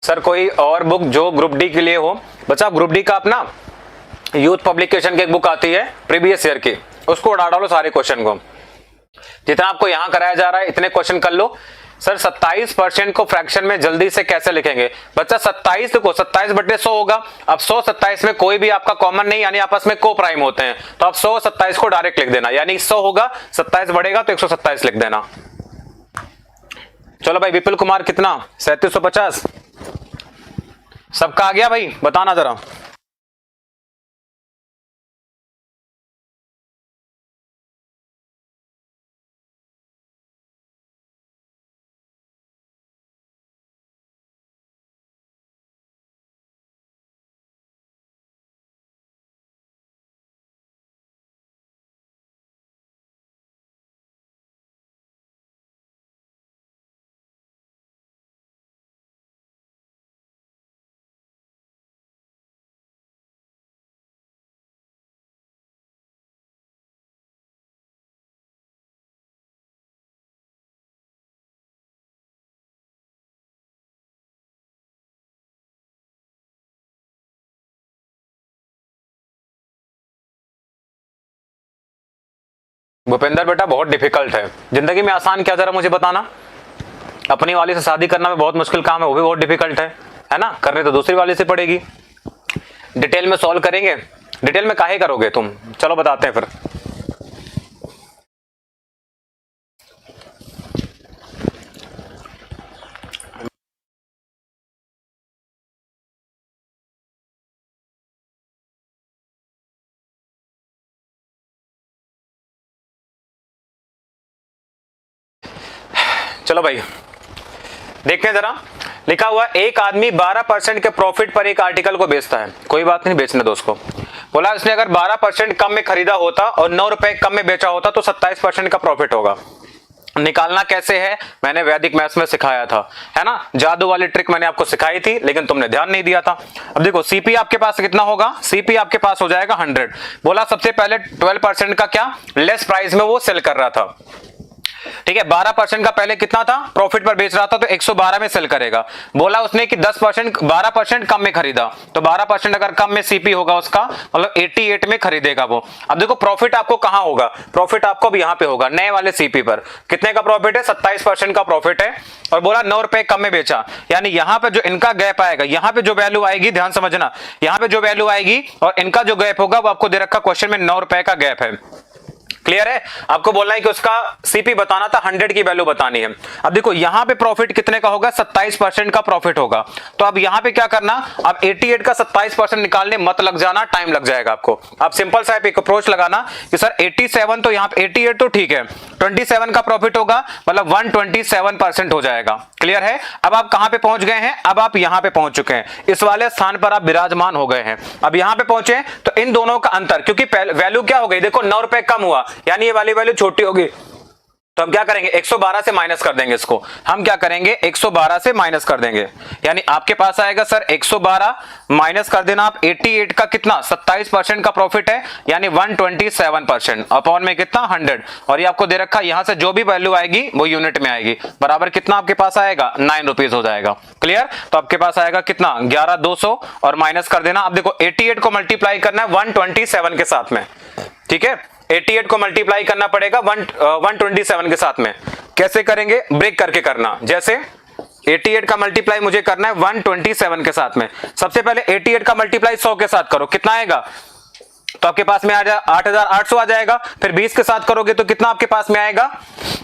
सर कोई और बुक जो ग्रुप डी के लिए हो? बच्चा ग्रुप डी का अपना यूथ पब्लिकेशन की एक बुक आती है प्रीवियस ईयर की, उसको उड़ा डालो सारे क्वेश्चन को, जितना आपको यहां कराया जा रहा है इतने क्वेश्चन कर लो। सर 27% को फ्रैक्शन में जल्दी से कैसे लिखेंगे? बच्चा 27 देखो 27/100 होगा। अब 100 27 में कोई भी आपका कॉमन नहीं, यानी आपस में को प्राइम होते हैं, तो आप 100 27 को डायरेक्ट लिख देना, यानी 100 होगा 27 बढ़ेगा तो 127 लिख देना। चलो भाई विपुल कुमार कितना? 3750 सबका आ गया भाई, बताना जरा। भूपेंद्र बेटा बहुत डिफिकल्ट है। जिंदगी में आसान क्या, जरा मुझे बताना। अपनी वाली से शादी करना में बहुत मुश्किल काम है, वो भी बहुत डिफिकल्ट है ना। करने तो दूसरी वाली से पड़ेगी। डिटेल में सॉल्व करेंगे। डिटेल में काहे करोगे तुम, चलो बताते हैं फिर। चलो भाई देखते हैं जरा। लिखा हुआ एक आदमी 12% के प्रॉफिट पर एक आर्टिकल को बेचता है। कोई बात नहीं, बेचने दो उसको। बोला इसने अगर 12% कम में खरीदा होता और 9 रुपए कम में बेचा होता तो 27% का प्रॉफिट होगा। निकालना कैसे है मैंने वैदिक मैथ्स में सिखाया था, है ना। जादू वाली ट्रिक मैंने आपको सिखाई थी, लेकिन तुमने ध्यान नहीं दिया था। अब देखो सीपी आपके पास कितना होगा, सीपी आपके पास हो जाएगा 100। बोला सबसे पहले 12% का क्या लेस प्राइस में वो सेल कर रहा था, ठीक है। 12% का पहले कितना था, प्रॉफिट पर बेच रहा था तो 112 में सेल करेगा। बोला उसने कि 10% 12% कम में खरीदा, तो 12% अगर कम में सीपी होगा उसका मतलब 88 में खरीदेगा वो। अब देखो प्रॉफिट आपको कहां होगा, प्रॉफिट आपको अब यहां पे होगा नए वाले सीपी पर। कितने का प्रॉफिट है, 27% का प्रॉफिट है। और बोला 9 रुपए कम में बेचा, यानी यहां पे जो इनका गैप आएगा, यहां पे जो वैल्यू आएगी, ध्यान समझना, यहां पे जो वैल्यू आएगी और इनका जो गैप होगा वो आपको दे रखा क्वेश्चन में 9 रुपए का गैप है। क्लियर है। आपको बोलना है कि उसका सीपी बताना था, 100 की वैल्यू बतानी है। अब देखो यहां पे प्रॉफिट कितने का होगा, 27% का प्रॉफिट होगा। तो अब यहां पे क्या करना, अब 88 का 27% निकालने मत लग जाना, टाइम लग जाएगा आपको। अब सिंपल सा एक अप्रोच लगाना कि सर 87 तो यहां पे 88 तो ठीक है, 27 का प्रॉफिट होगा मतलब 127% हो जाएगा। क्लियर है। अब आप कहां पे पहुंच गए हैं, अब आप यहां पे पहुंच चुके हैं, इस वाले स्थान पर आप विराजमान हो गए हैं। अब यहां पे पहुंचे तो इन दोनों का अंतर, क्योंकि वैल्यू क्या हो गई, देखो 9 रुपए कम हुआ, यानी ये वाली वैल्यू छोटी होगी, तो हम क्या करेंगे 112 से माइनस कर देंगे इसको। हम क्या करेंगे 112 से माइनस कर देंगे, यानी आपके पास आएगा सर 112 माइनस कर देना आप 88 का कितना 27% का प्रॉफिट है, यानी 127% अपॉन में कितना 100। और ये आपको दे रखा यहां से जो भी वैल्यू आएगी वो यूनिट में आएगी, बराबर कितना आपके पास आएगा 9 रुपीज हो जाएगा। क्लियर। तो आपके पास आएगा कितना 11200 और माइनस कर देना। अब देखो 88 को मल्टीप्लाई करना है 127 के साथ में, ठीक है। 88 को मल्टीप्लाई करना पड़ेगा 127 के साथ में। कैसे करेंगे, ब्रेक करके करना। जैसे 88 का मल्टीप्लाई मुझे करना है 127 के साथ में। सबसे पहले 88 का मल्टीप्लाई 100 के साथ करो, कितना आएगा, तो आपके पास में आ जाए 8800 आ जाएगा। फिर 20 के साथ करोगे तो कितना आपके पास में आएगा,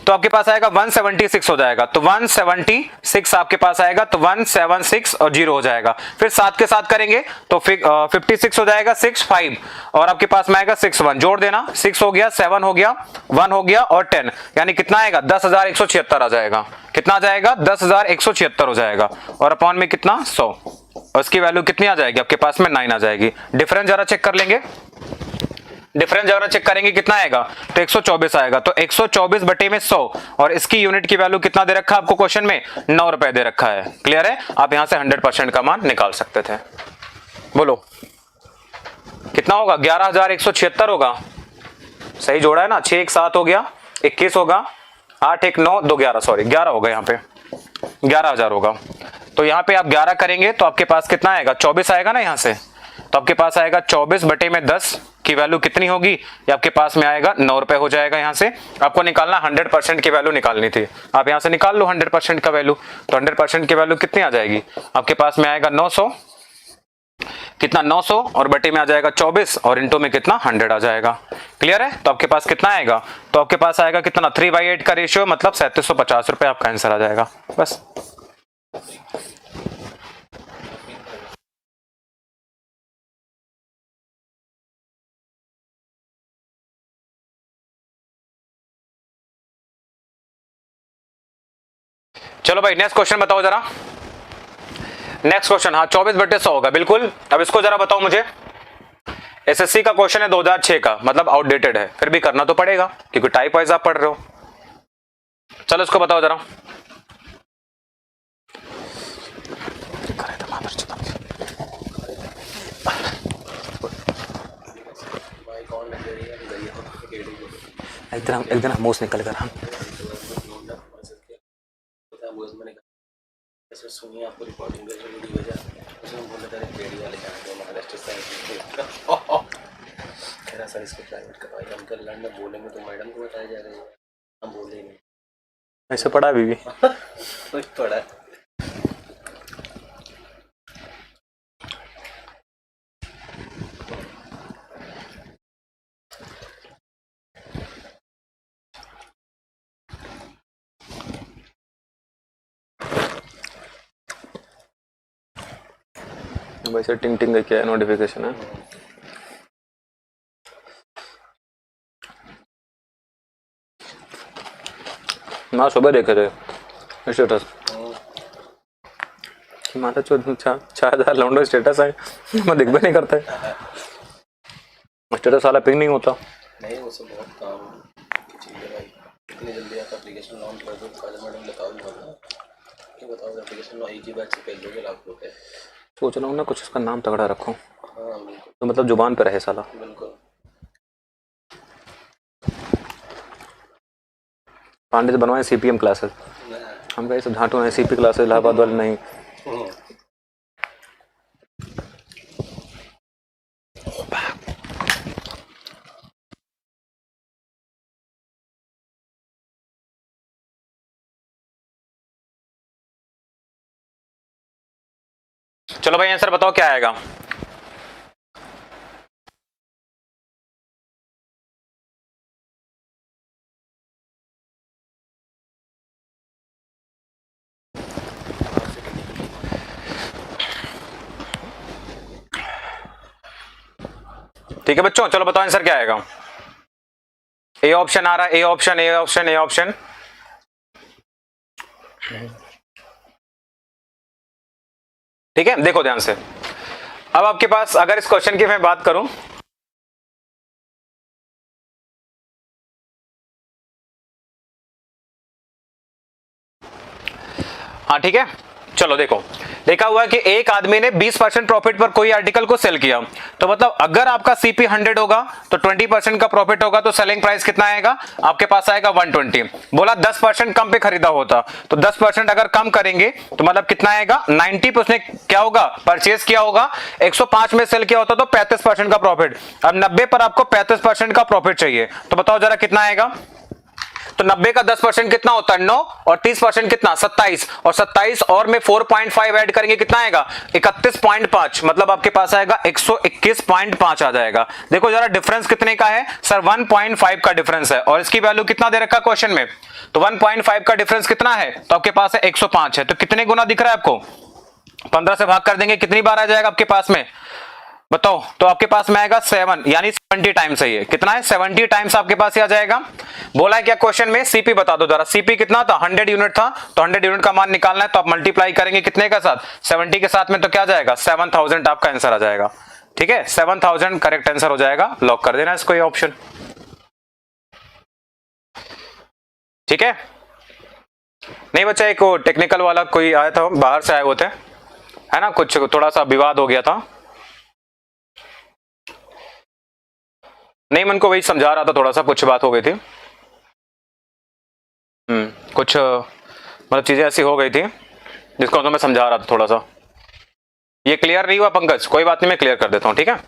तो आपके पास आएगा 176 हो जाएगा। तो 176 आपके पास आएगा, तो 176 और 0 हो जाएगा। फिर 7 के साथ करेंगे तो 56 हो जाएगा, 65 और आपके पास में आएगा 61, जोड़ देना 6 हो गया, 7 हो गया, 1 हो गया और 10, यानी कितना आएगा 10,176 आ जाएगा। कितना आ जाएगा 10,176 हो जाएगा। और अपॉन में कितना 100, और इसकी वैल्यू कितनी आ जाएगी आपके पास में 9 आ जाएगी। डिफरेंस जरा चेक कर लेंगे, डिफरेंस जरा चेक करेंगे कितना आएगा, तो 124 आएगा। तो 124 बटे में 100 और इसकी यूनिट की वैल्यू कितना दे रखा है आपको क्वेश्चन में 9 रुपए दे रखा है। क्लियर है। आप यहां से 100% का मान निकाल सकते थे। बोलो कितना होगा 11,176 होगा, सही जोड़ा है ना। 6 1 7 हो गया, 21 होगा, 8 1 9 2 11, सॉरी 11 होगा, यहाँ पे 11,000 होगा। तो यहाँ पे आप 11 करेंगे तो आपके पास कितना आएगा 24 आएगा ना यहाँ से, तो आपके पास आएगा 24 बटे में 10 की वैल्यू कितनी होगी, ये आपके पास में आएगा 9 रुपए हो जाएगा। यहाँ से आपको निकालना 100% की वैल्यू निकालनी थी, आप यहाँ से निकाल लो 100% का वैल्यू। तो 100% की वैल्यू कितनी आ जाएगी आपके पास में आएगा 900, कितना 900 और बटे में आ जाएगा 24 और इंटू में कितना 100 आ जाएगा। क्लियर है। तो आपके पास कितना आएगा, तो आपके पास आएगा कितना 3/8 का रेशियो, मतलब 3750 रुपए आपका आंसर आ जाएगा। बस चलो भाई नेक्स्ट क्वेश्चन बताओ जरा। नेक्स्ट क्वेश्चन, हाँ 24 बटे 100 होगा बिल्कुल। अब इसको जरा बताओ मुझे, एसएससी का क्वेश्चन है 2006 का, मतलब आउटडेटेड है, फिर भी करना तो पड़ेगा क्योंकि टाइप वाइज आप पढ़ रहे हो। चलो इसको बताओ जरा। एकदम मुंह निकल कर हम सुनिए आपको रिकॉर्डिंग भेजा, उसमें बोल रहा था पेड़ी वाले जाने दो महाराष्ट्र साइड सर इसको प्राइवेट करवाएगा। नीदरलैंड में बोलेंगे तो मैडम को बताया जाएगा, हम बोले नहीं। ऐसे पढ़ा अभी भी कुछ पढ़ा। वैसे टिंग टिंग का क्या है, नोटिफिकेशन है। मैं सुबह देखे थे स्टेटस, माता चौथ 4,000 लौंडो स्टेटस है, मैं दिख भी नहीं करता है स्टेटस, वाला पिंग नहीं होता। नहीं वो सब बहुत काम चाहिए भाई, इतनी जल्दी आप एप्लीकेशन लॉन्च कर दो। काजल मैडम बताओ ना, क्या बताओ एप्लीकेशन एक ही बैच से पहले दोगे लाख रुपए। सोच रहा हूँ ना कुछ उसका नाम तगड़ा रखूँ, हाँ बिल्कुल, तो मतलब जुबान पे रहे साला। बिल्कुल। पांडे से बनवाए सीपीएम क्लासेस, हम कहे सब झांटू हैं सीपी क्लासेस, इलाहाबाद वाले नहीं। चलो भाई आंसर बताओ क्या आएगा। ठीक है बच्चों, चलो बताओ आंसर क्या आएगा। ए ऑप्शन आ रहा है, A option, A option, A option. ठीक है, देखो ध्यान से। अब आपके पास अगर इस क्वेश्चन की मैं बात करूं, हाँ ठीक है, चलो देखो, देखा हुआ है कि एक आदमी ने 20% प्रॉफिट पर कोई आर्टिकल को सेल किया, तो मतलब अगर आपका सीपी 100 होगा तो 20% का प्रॉफिट होगा, तो सेलिंग प्राइस कितना आएगा आपके पास आएगा 120। बोला 10% कम पे खरीदा होता, तो 10% अगर कम करेंगे तो मतलब कितना आएगा 90 पे उसने क्या होगा परचेज किया होगा, 105 में सेल किया होता तो 35% का प्रॉफिट। अब 90 पर आपको 35% का प्रॉफिट चाहिए, तो बताओ जरा कितना आएगा। तो 90 का 10% कितना होता है 9, और 30% कितना 27, और 27 और में 4.5 ऐड करेंगे कितना आएगा 31.5, मतलब आपके पास आएगा 121.5 आ जाएगा। देखो जरा डिफरेंस कितने का है सर, 1.5 का डिफरेंस है, और इसकी वैल्यू कितना दे रखा है क्वेश्चन में, तो 1.5 का डिफरेंस कितना है, तो आपके पास है 105 है, तो कितने गुना दिख रहा है आपको, 15 से भाग कर देंगे कितनी बार आ जाएगा आपके पास में बताओ, तो आपके पास में आएगा 7, यानी 70 टाइम्स है ये, कितना है 70 टाइम्स आपके पास आ जाएगा। बोला है क्या क्वेश्चन में, सीपी बता दो जरा, सीपी कितना था 100 यूनिट था, तो 100 यूनिट का मान निकालना है, तो आप मल्टीप्लाई करेंगे कितने के साथ 70 के साथ में, तो क्या जाएगा 7000 आपका आंसर आ जाएगा। ठीक है, 7000 करेक्ट आंसर हो जाएगा, लॉक कर देना इसको ये ऑप्शन। ठीक है, नहीं बच्चा एक टेक्निकल वाला कोई आया था, बाहर से आए हुए थे है ना, कुछ थोड़ा सा विवाद हो गया था, नहीं मन को वही समझा रहा था, थोड़ा सा कुछ बात हो गई थी, कुछ मतलब चीजें ऐसी हो गई थी जिसको तो मैं समझा रहा था थोड़ा सा। ये क्लियर नहीं हुआ पंकज, कोई बात नहीं मैं क्लियर कर देता हूं, ठीक है।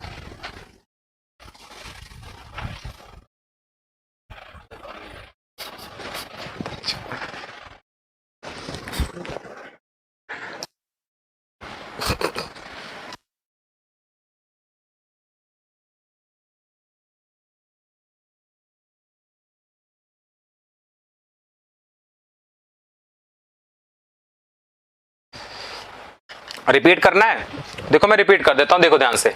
रिपीट करना है, देखो मैं रिपीट कर देता हूं, देखो ध्यान से।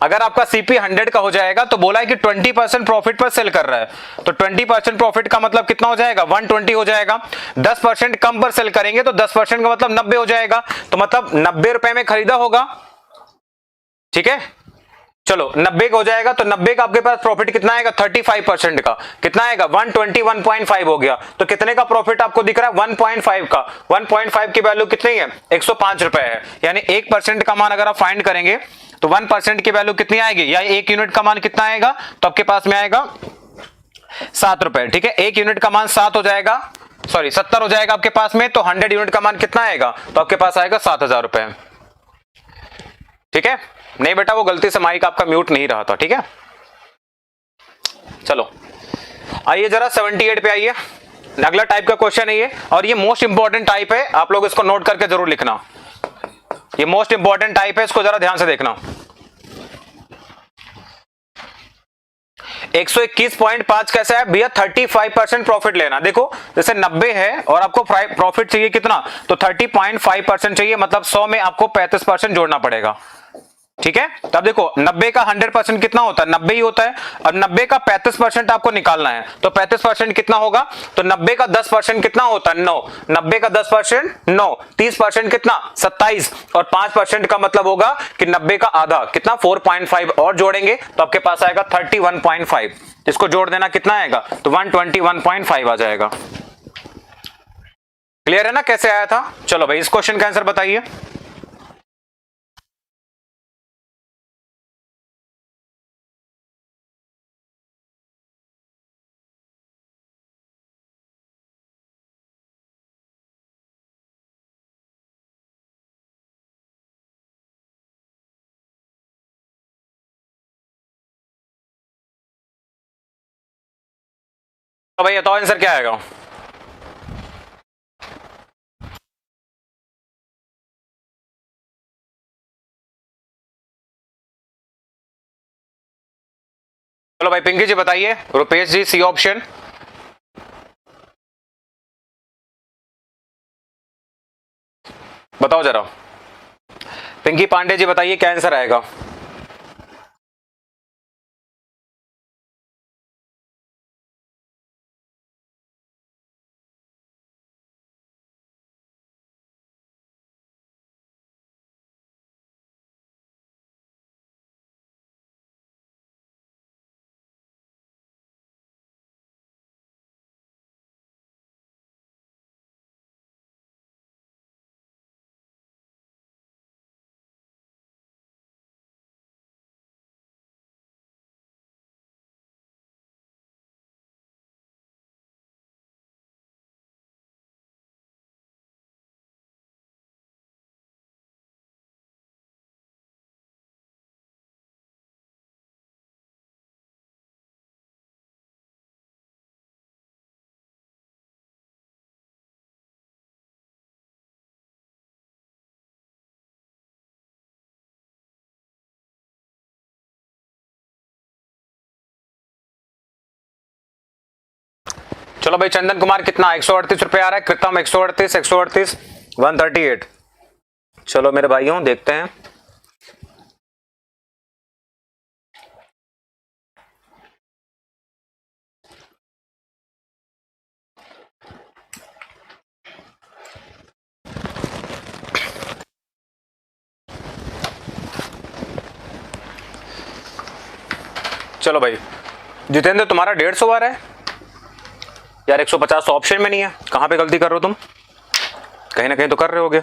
अगर आपका सीपी 100 का हो जाएगा तो बोला है कि 20% प्रॉफिट पर सेल कर रहा है, तो 20% प्रॉफिट का मतलब कितना हो जाएगा 120 हो जाएगा। 10% कम पर सेल करेंगे तो 10% का मतलब 90 हो जाएगा, तो मतलब 90 रुपए में खरीदा होगा। ठीक है, चलो 90 का हो जाएगा, तो 90 का आपके पास प्रॉफिट कितना आएगा 35% का, कितना आएगा 121.5 हो गया, तो कितने का प्रॉफिट आपको दिख रहा है 1.5 का। 1.5 की वैल्यू कितनी है 105 रुपए है, यानी 1% का मान अगर आप फाइंड करेंगे तो 1% की वैल्यू कितनी आएगी, या 1 यूनिट का मान कितना आएगा, तो आपके पास में आएगा 7 रुपए। ठीक है, 1 यूनिट का मान 7 हो जाएगा, सॉरी 70 हो जाएगा आपके पास में, तो 100 यूनिट का मान कितना आएगा, तो आपके पास आएगा 7000 रुपए। ठीक है, नहीं बेटा वो गलती से माइक आपका म्यूट नहीं रहा था, ठीक है। चलो आइए जरा 78 पे आइए, अगला टाइप का क्वेश्चन है ये, और ये मोस्ट इंपॉर्टेंट टाइप है, आप लोग इसको नोट करके जरूर लिखना, ये मोस्ट इंपॉर्टेंट टाइप है, इसको जरा ध्यान से देखना। 121.5 कैसा है भैया, 35% प्रॉफिट लेना। देखो जैसे 90 है और आपको प्रॉफिट चाहिए कितना, तो 30.5% चाहिए, मतलब 100 में आपको 35% जोड़ना पड़ेगा, ठीक है। तब देखो 90 का 100% कितना होता है, 90 ही होता है, और 90 का 35% आपको निकालना है, तो 35% कितना होगा, तो 90 का 10% कितना होता है, 9, 90 का 10% 9, 30% कितना 27, और 5% का मतलब होगा कि 90 का आधा कितना 4.5 और जोड़ेंगे तो आपके पास आएगा 31.5, इसको जोड़ देना कितना आएगा, तो 121.5 आ जाएगा। क्लियर है ना कैसे आया था। चलो भाई इस क्वेश्चन का आंसर बताइए। तो भाई बताओ आंसर क्या आएगा। चलो भाई पिंकी जी बताइए, रुपेश जी सी ऑप्शन। बताओ जरा, पिंकी पांडे जी बताइए क्या आंसर आएगा। चलो भाई चंदन कुमार कितना 138 रुपए आ रहा है, कृतम 138, 138, 138। चलो मेरे भाइयों देखते हैं। चलो भाई जितेंद्र तुम्हारा 150 आ रहा है यार, 150 ऑप्शन में नहीं है, कहां पे गलती कर रहे हो तुम, कहीं ना कहीं तो कर रहे होगे।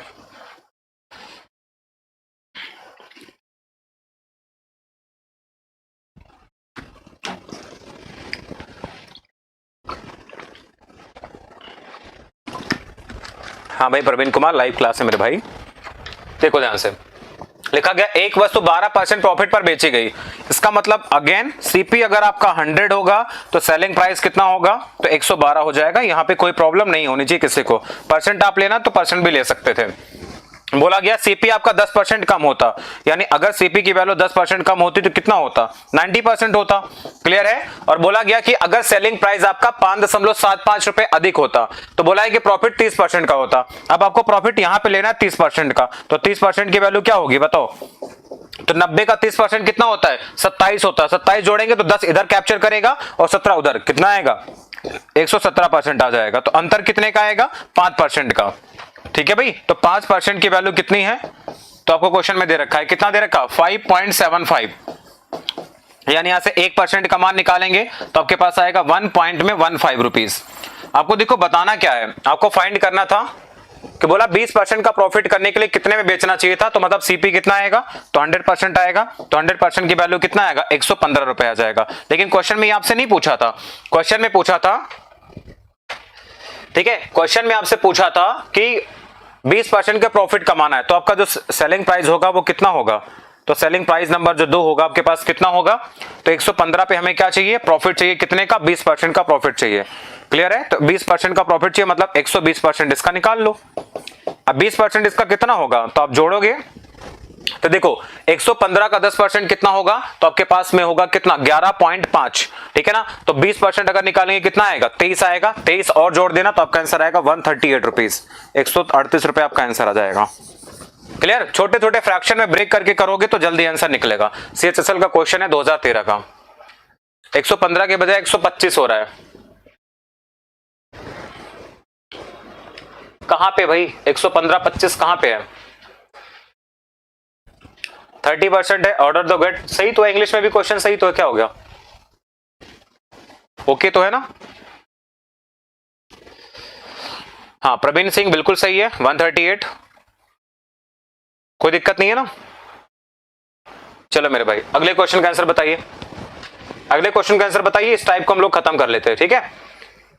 हाँ भाई प्रवीण कुमार लाइव क्लास है मेरे भाई, देखो ध्यान से लिखा गया एक वस्तु 12% प्रॉफिट पर बेची गई, इसका मतलब अगेन सीपी अगर आपका 100 होगा तो सेलिंग प्राइस कितना होगा, तो 112 हो जाएगा। यहां पे कोई प्रॉब्लम नहीं होनी चाहिए किसी को, परसेंट आप लेना तो परसेंट भी ले सकते थे। बोला गया सीपी आपका 10% कम होता, यानी अगर सीपी की वैल्यू 10% कम होती तो कितना होता, 90% होता। क्लियर है। और बोला गया कि अगर सेलिंग प्राइस आपका 5.75 रुपए अधिक होता तो बोला है कि प्रॉफिट 30% का होता। अब आपको प्रॉफिट यहां पे लेना है 30% का, तो 30% की वैल्यू क्या होगी बताओ, तो 90 का 30% कितना होता है, 27 होता है। 27 जोड़ेंगे तो 10 इधर कैप्चर करेगा और 17 उधर, कितना आएगा 117% आ जाएगा। तो अंतर कितने का आएगा, 5% का। ठीक है भाई, तो 5% की वैल्यू कितनी है, तो आपको क्वेश्चन में दे रखा है, कितना दे रखा 5.75, यानी यहां से 1% का मान निकालेंगे तो आपके पास आएगा 1.15 रुपीज। आपको देखो बताना क्या है, आपको फाइंड करना था कि बोला 20% का प्रॉफिट करने के लिए कितने में बेचना चाहिए था, तो मतलब सीपी कितना आएगा, तो 100% आएगा, तो 100% की वैल्यू कितना आएगा 115 रुपए आ जाएगा। लेकिन क्वेश्चन में आपसे नहीं पूछा था, क्वेश्चन में पूछा था, ठीक है, क्वेश्चन में आपसे पूछा था कि 20% का प्रॉफिट कमाना है, तो आपका जो सेलिंग प्राइस होगा वो कितना होगा, तो सेलिंग प्राइस नंबर जो 2 होगा आपके पास कितना होगा, तो 115 पे हमें क्या चाहिए, प्रॉफिट चाहिए, कितने का, 20% का प्रॉफिट चाहिए। क्लियर है, तो 20% का प्रॉफिट चाहिए, मतलब 120% इसका निकाल लो। अब 20% इसका कितना होगा, तो आप जोड़ोगे तो देखो 115 का 10% कितना होगा, तो आपके पास में होगा कितना, 11.5। ठीक है ना, तो 20% अगर निकालेंगे कितना आएगा, 23 आएगा। 23 और जोड़ देना तो आपका आंसर आएगा 138 रुपीज, 138 रुपए आपका आंसर आ जाएगा। क्लियर, छोटे छोटे फ्रैक्शन में ब्रेक करके करोगे तो जल्दी आंसर निकलेगा। सीएचएसएल का क्वेश्चन है 2013 का। 115 के बजाय 125 हो रहा है, कहां पे भाई, 115 25 कहां पे है, 30% है, ऑर्डर द गेट सही तो है, इंग्लिश में भी क्वेश्चन सही तो है, क्या हो गया, ओके तो है ना। हाँ प्रवीण सिंह बिल्कुल सही है, 138, कोई दिक्कत नहीं है ना। चलो मेरे भाई अगले क्वेश्चन का आंसर बताइए, अगले क्वेश्चन का आंसर बताइए, इस टाइप को हम लोग खत्म कर लेते हैं। ठीक है,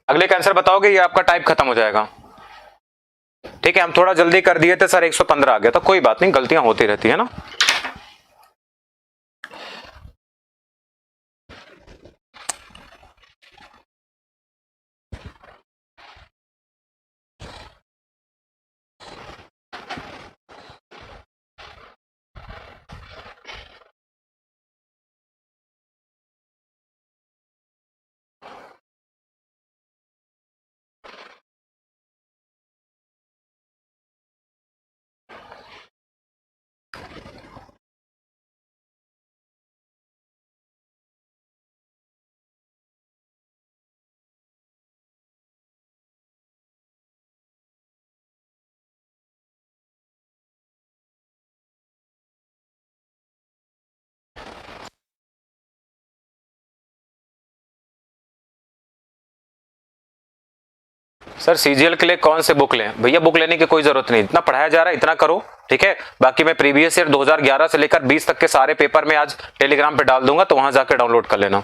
अगले का आंसर बताओगे ये आपका टाइप खत्म हो जाएगा। ठीक है, हम थोड़ा जल्दी कर दिए थे सर, 115 आ गया था, कोई बात नहीं, गलतियां होती रहती है ना। सर सीजीएल के लिए कौन से बुक लें, भैया बुक लेने की कोई जरूरत नहीं, इतना पढ़ाया जा रहा है इतना करो। ठीक है, बाकी मैं प्रीवियस ईयर 2011 से लेकर 20 तक के सारे पेपर में आज टेलीग्राम पे डाल दूंगा, तो वहां जाकर डाउनलोड कर लेना।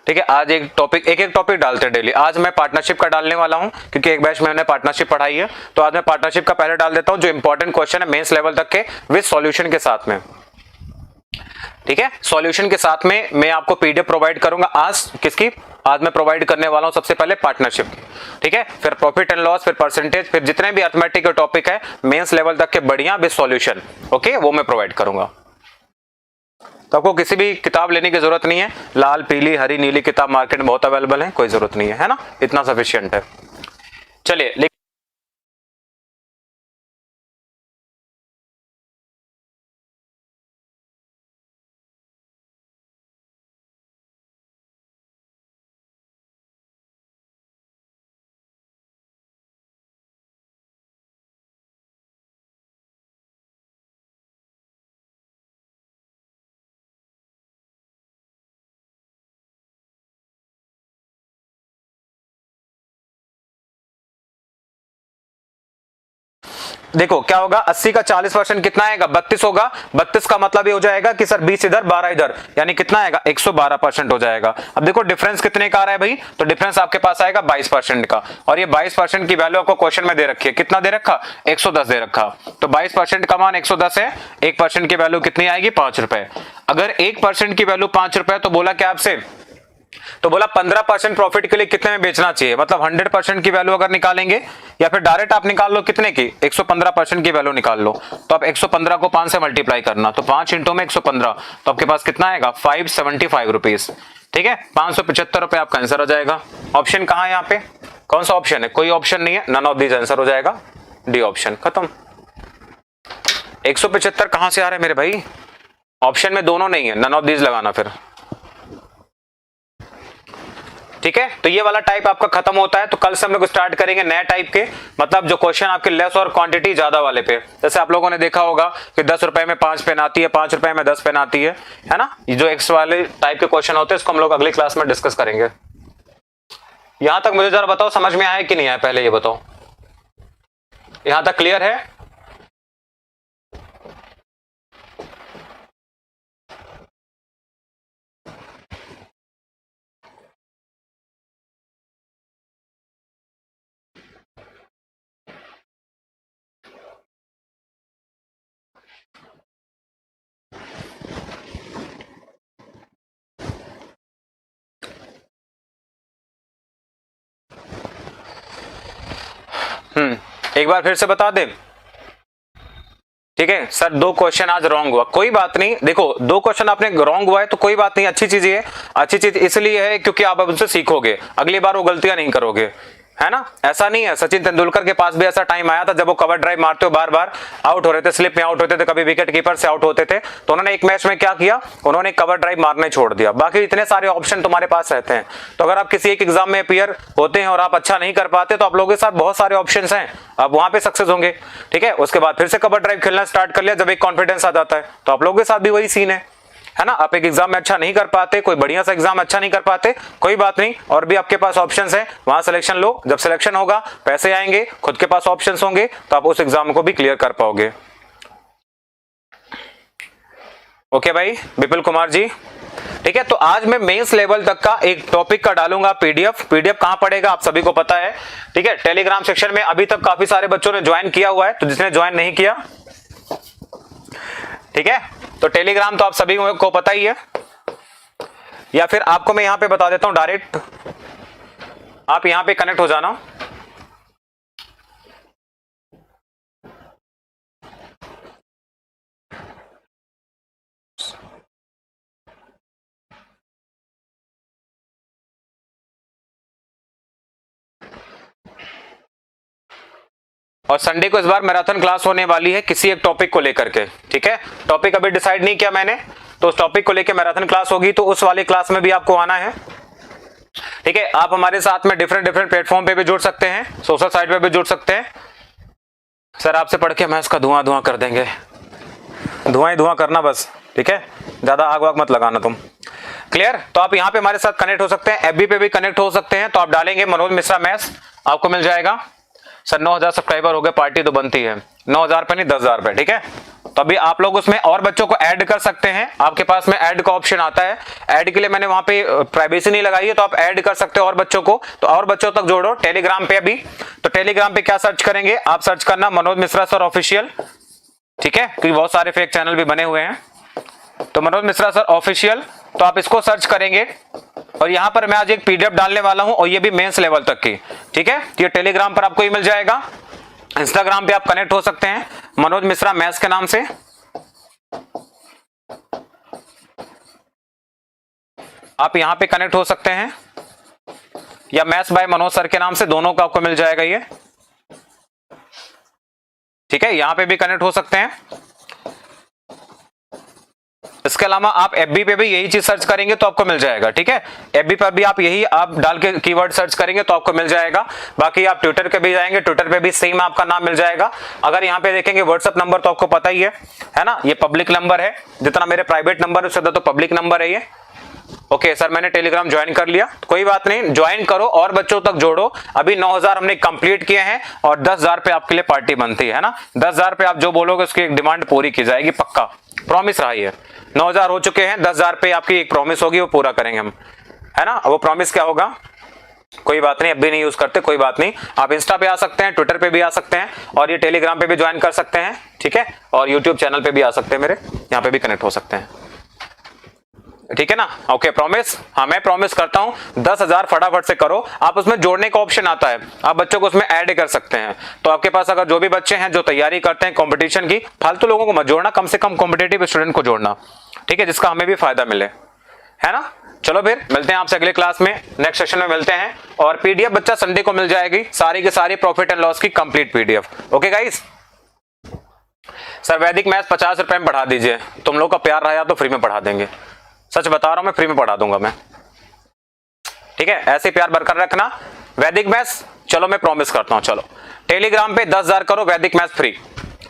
ठीक है, आज एक एक टॉपिक डालते हैं डेली। आज मैं पार्टनरशिप का डालने वाला हूं, क्योंकि एक बैच में मैंने पार्टनरशिप पढ़ाई है, तो आज मैं पार्टनरशिप का पहले डाल देता हूं, जो इंपॉर्टेंट क्वेश्चन है मेंस लेवल तक के विद सॉल्यूशन के साथ में। ठीक है, सॉल्यूशन के साथ में मैं आपको पीडीएफ प्रोवाइड करूंगा आज, किसकी, आज मैं प्रोवाइड करने वाला हूं सबसे पहले पार्टनरशिप। ठीक है, फिर प्रॉफिट एंड लॉस, फिर परसेंटेज, फिर जितने भी अर्थमेटिक के टॉपिक है मेंस लेवल तक के बढ़िया विद सॉल्यूशन, ओके, वो मैं प्रोवाइड करूंगा। तो आपको किसी भी किताब लेने की जरूरत नहीं है, लाल पीली हरी नीली किताब मार्केट में बहुत अवेलेबल है, कोई जरूरत नहीं है ना, इतना सफिशियंट है। चलिए देखो क्या होगा, 80 का 40% कितना आएगा, 32 होगा। 32 का मतलब ये हो जाएगा कि सर 20 इधर 12 इधर, यानी कितना आएगा, 112% हो जाएगा। अब देखो डिफरेंस कितने का आ रहा है भाई, तो डिफरेंस आपके पास आएगा 22% का, और ये 22% की वैल्यू आपको क्वेश्चन में दे रखी है, कितना दे रखा, 110 दे रखा। तो 22% का मान 110 है, 1% की वैल्यू कितनी आएगी, 5 रुपए। अगर 1% की वैल्यू 5 रुपए, तो बोला क्या आपसे, तो बोला 15% प्रॉफिट के लिए कितने में बेचना चाहिए, मतलब 100% की वैल्यू अगर निकालेंगे, या फिर डायरेक्ट आप निकाल लो कितने की, 115% की वैल्यू निकाल लो। तो आप 115 को 5 से मल्टीप्लाई करना, तो 5 इंटू में 115, तो आपके पास कितना आएगा, 575 रुपीज। ठीक है, 575 रुपए आपका आंसर हो जाएगा। ऑप्शन कहां है यहाँ पे, कौन सा ऑप्शन है, कोई ऑप्शन नहीं है, नन ऑफ दीज आंसर हो जाएगा, डी ऑप्शन, खत्म। 175 कहां से आ रहा है मेरे भाई, ऑप्शन में दोनों नहीं है, नन ऑफ दीज लगाना फिर। ठीक है, तो ये वाला टाइप आपका खत्म होता है। तो कल से हम लोग स्टार्ट करेंगे नए टाइप के, मतलब जो क्वेश्चन आपके लेस और क्वांटिटी ज्यादा वाले पे। जैसे आप लोगों ने देखा होगा कि 10 रुपए में 5 पेन आती है, 5 रुपए में 10 पेन आती है ना, ये जो एक्स वाले टाइप के क्वेश्चन होते हैं, इसको हम लोग अगली क्लास में डिस्कस करेंगे। यहां तक मुझे जरा बताओ समझ में आया कि नहीं आया, पहले ये बताओ, यहां तक क्लियर है। एक बार फिर से बता दे। ठीक है सर, 2 क्वेश्चन आज रॉन्ग हुआ, कोई बात नहीं। देखो 2 क्वेश्चन आपने रॉन्ग हुआ है तो कोई बात नहीं, अच्छी चीज है। अच्छी चीज इसलिए है क्योंकि आप अब उनसे सीखोगे, अगली बार वो गलतियां नहीं करोगे, है ना। ऐसा नहीं है, सचिन तेंदुलकर के पास भी ऐसा टाइम आया था जब वो कवर ड्राइव मारते हुए बार बार आउट हो रहे थे, स्लिप में आउट होते थे, कभी विकेट कीपर से आउट होते थे, तो उन्होंने एक मैच में क्या किया, उन्होंने कवर ड्राइव मारने छोड़ दिया। बाकी इतने सारे ऑप्शन तुम्हारे पास रहते हैं, तो अगर आप किसी एक एग्जाम में अपीयर होते हैं और आप अच्छा नहीं कर पाते तो आप लोगों के साथ बहुत सारे ऑप्शन हैं, आप वहां पे सक्सेस होंगे। ठीक है, उसके बाद फिर से कवर ड्राइव खेलना स्टार्ट कर लिया, जब एक कॉन्फिडेंस आ जाता है तो आप लोगों के साथ भी वही सीन है ना। आप एक एग्जाम में अच्छा नहीं कर पाते, कोई बढ़िया सा एग्जाम अच्छा नहीं कर पाते, कोई बात नहीं, और भी आपके पास ऑप्शंस हैं, वहां सिलेक्शन लो। जब सिलेक्शन होगा, पैसे आएंगे, खुद के पास ऑप्शंस होंगे, तो आप उस एग्जाम को भी क्लियर कर पाओगे। ओके भाई विपुल कुमार जी, ठीक है। तो आज मैं मेंस लेवल तक का एक टॉपिक का डालूंगा पीडीएफ। पीडीएफ कहां पड़ेगा आप सभी को पता है, ठीक है। टेलीग्राम सेक्शन में अभी तक काफी सारे बच्चों ने ज्वाइन किया हुआ है, तो जिसने ज्वाइन नहीं किया, ठीक है, तो टेलीग्राम तो आप सभी को पता ही है, या फिर आपको मैं यहां पे बता देता हूं डायरेक्ट, आप यहां पे कनेक्ट हो जाना। और संडे को इस बार मैराथन क्लास होने वाली है किसी एक टॉपिक को लेकर के, ठीक है। टॉपिक अभी डिसाइड नहीं किया मैंने, तो उस टॉपिक को लेकर मैराथन क्लास होगी, तो उस वाली क्लास में भी आपको आना है, ठीक है। आप हमारे साथ में डिफरेंट प्लेटफॉर्म पे भी जुड़ सकते हैं, सोशल साइट पे भी जुड़ सकते हैं। सर आपसे पढ़ के मैं इसका धुआं कर देंगे, धुआं करना बस, ठीक है, ज्यादा आग वाग मत लगाना तुम, क्लियर। तो आप यहाँ पे हमारे साथ कनेक्ट हो सकते हैं, एफबी पे भी कनेक्ट हो सकते हैं, तो आप डालेंगे मनोज मिश्रा मैथ्स, आपको मिल जाएगा। सर 9000 सब्सक्राइबर हो गए, पार्टी तो बनती है, 9000 पे नहीं 10,000 पे, ठीक है। तो अभी आप लोग उसमें और बच्चों को ऐड कर सकते हैं, आपके पास में ऐड का ऑप्शन आता है। ऐड के लिए मैंने वहां पे प्राइवेसी नहीं लगाई है, तो आप ऐड कर सकते हो और बच्चों को, तो और बच्चों तक जोड़ो टेलीग्राम पे। अभी तो टेलीग्राम पे क्या सर्च करेंगे आप, सर्च करना मनोज मिश्रा सर ऑफिशियल, ठीक है, क्योंकि बहुत सारे फेक चैनल भी बने हुए हैं, तो मनोज मिश्रा सर ऑफिशियल, तो आप इसको सर्च करेंगे। और यहां पर मैं आज एक पीडीएफ डालने वाला हूं, और ये भी मेंस लेवल तक की, ठीक है। ये टेलीग्राम पर आपको ही मिल जाएगा, इंस्टाग्राम पे आप कनेक्ट हो सकते हैं मनोज मिश्रा मैथ्स के नाम से, आप यहां पे कनेक्ट हो सकते हैं, या मैथ्स बाय मनोज सर के नाम से, दोनों का आपको मिल जाएगा ये, ठीक है। यहां पे भी कनेक्ट हो सकते हैं। इसके अलावा आप एफबी पे भी यही चीज सर्च करेंगे तो आपको मिल जाएगा, ठीक है। एफबी पर भी आप यही आप डाल के कीवर्ड सर्च करेंगे तो आपको मिल जाएगा। बाकी आप ट्विटर पे भी जाएंगे, ट्विटर पे भी सेम आपका नाम मिल जाएगा। अगर यहाँ पे देखेंगे व्हाट्सएप नंबर तो आपको पता ही है ना, ये पब्लिक नंबर है, जितना मेरे प्राइवेट नंबर है उससे तो पब्लिक नंबर है ये। ओके सर मैंने टेलीग्राम ज्वाइन कर लिया, कोई बात नहीं, ज्वाइन करो और बच्चों तक जोड़ो। अभी 9000 हमने कंप्लीट किए हैं और 10,000 पे आपके लिए पार्टी बनती है ना। 10,000 पे आप जो बोलोगे उसकी एक डिमांड पूरी की जाएगी, पक्का प्रॉमिस रहा है। 9000 हो चुके हैं, 10,000 पे आपकी एक प्रॉमिस होगी, वो पूरा करेंगे हम, है ना। वो प्रॉमिस क्या होगा, कोई बात नहीं, अब भी नहीं यूज करते, कोई बात नहीं, आप इंस्टा पे आ सकते हैं, ट्विटर पे भी आ सकते हैं, और ये टेलीग्राम पे भी ज्वाइन कर सकते हैं, ठीक है। और यूट्यूब चैनल पे भी आ सकते हैं मेरे, यहाँ पे भी कनेक्ट हो सकते हैं, ठीक है ना। ओके प्रॉमिस, हाँ मैं प्रॉमिस करता हूं 10,000 फटाफट से करो। आप उसमें जोड़ने का ऑप्शन आता है, आप बच्चों को उसमें ऐड कर सकते हैं। तो आपके पास अगर जो भी बच्चे हैं जो तैयारी करते हैं कंपटीशन की, फालतू लोगों को मत जोड़ना, कम से कम कॉम्पिटेटिव स्टूडेंट को जोड़ना, ठीक है, जिसका हमें भी फायदा मिले, है ना। चलो फिर मिलते हैं आपसे अगले क्लास में, नेक्स्ट सेशन में मिलते हैं। और पीडीएफ बच्चा संडे को मिल जाएगी, सारी की सारी प्रॉफिट एंड लॉस की complete PDF. Okay guys, sir वैदिक मैथ्स 50 रुपए में पढ़ा दीजिए, तुम लोग का प्यार रहा तो फ्री में पढ़ा देंगे, सच बता रहा हूं मैं, फ्री में पढ़ा दूंगा मैं, ठीक है। ऐसे प्यार बरकरार रखना। वैदिक मैथ्स चलो मैं प्रॉमिस करता हूं, चलो टेलीग्राम पे 10,000 करो, वैदिक मैथ्स फ्री,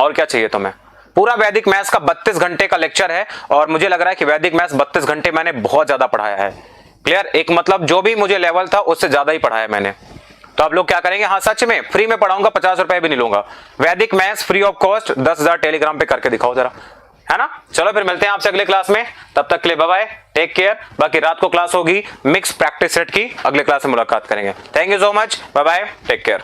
और क्या चाहिए तुम्हें। पूरा वैदिक मैथ्स का 32 घंटे का लेक्चर है, और मुझे लग रहा है कि वैदिक मैथ्स 32 घंटे मैंने बहुत ज्यादा पढ़ाया है, क्लियर। एक मतलब जो भी मुझे लेवल था उससे ज्यादा ही पढ़ाया मैंने। तो आप लोग क्या करेंगे, हाँ सच में फ्री में पढ़ाऊंगा, 50 रुपए भी नहीं लूंगा। वैदिक maths free of cost 10,000 Telegram पे करके दिखाओ जरा, है ना। चलो फिर मिलते हैं आपसे अगले क्लास में, तब तक के लिए बाय बाय, टेक केयर। बाकी रात को क्लास होगी मिक्स प्रैक्टिस सेट की, अगले क्लास में मुलाकात करेंगे। Thank you so much, bye bye, take care.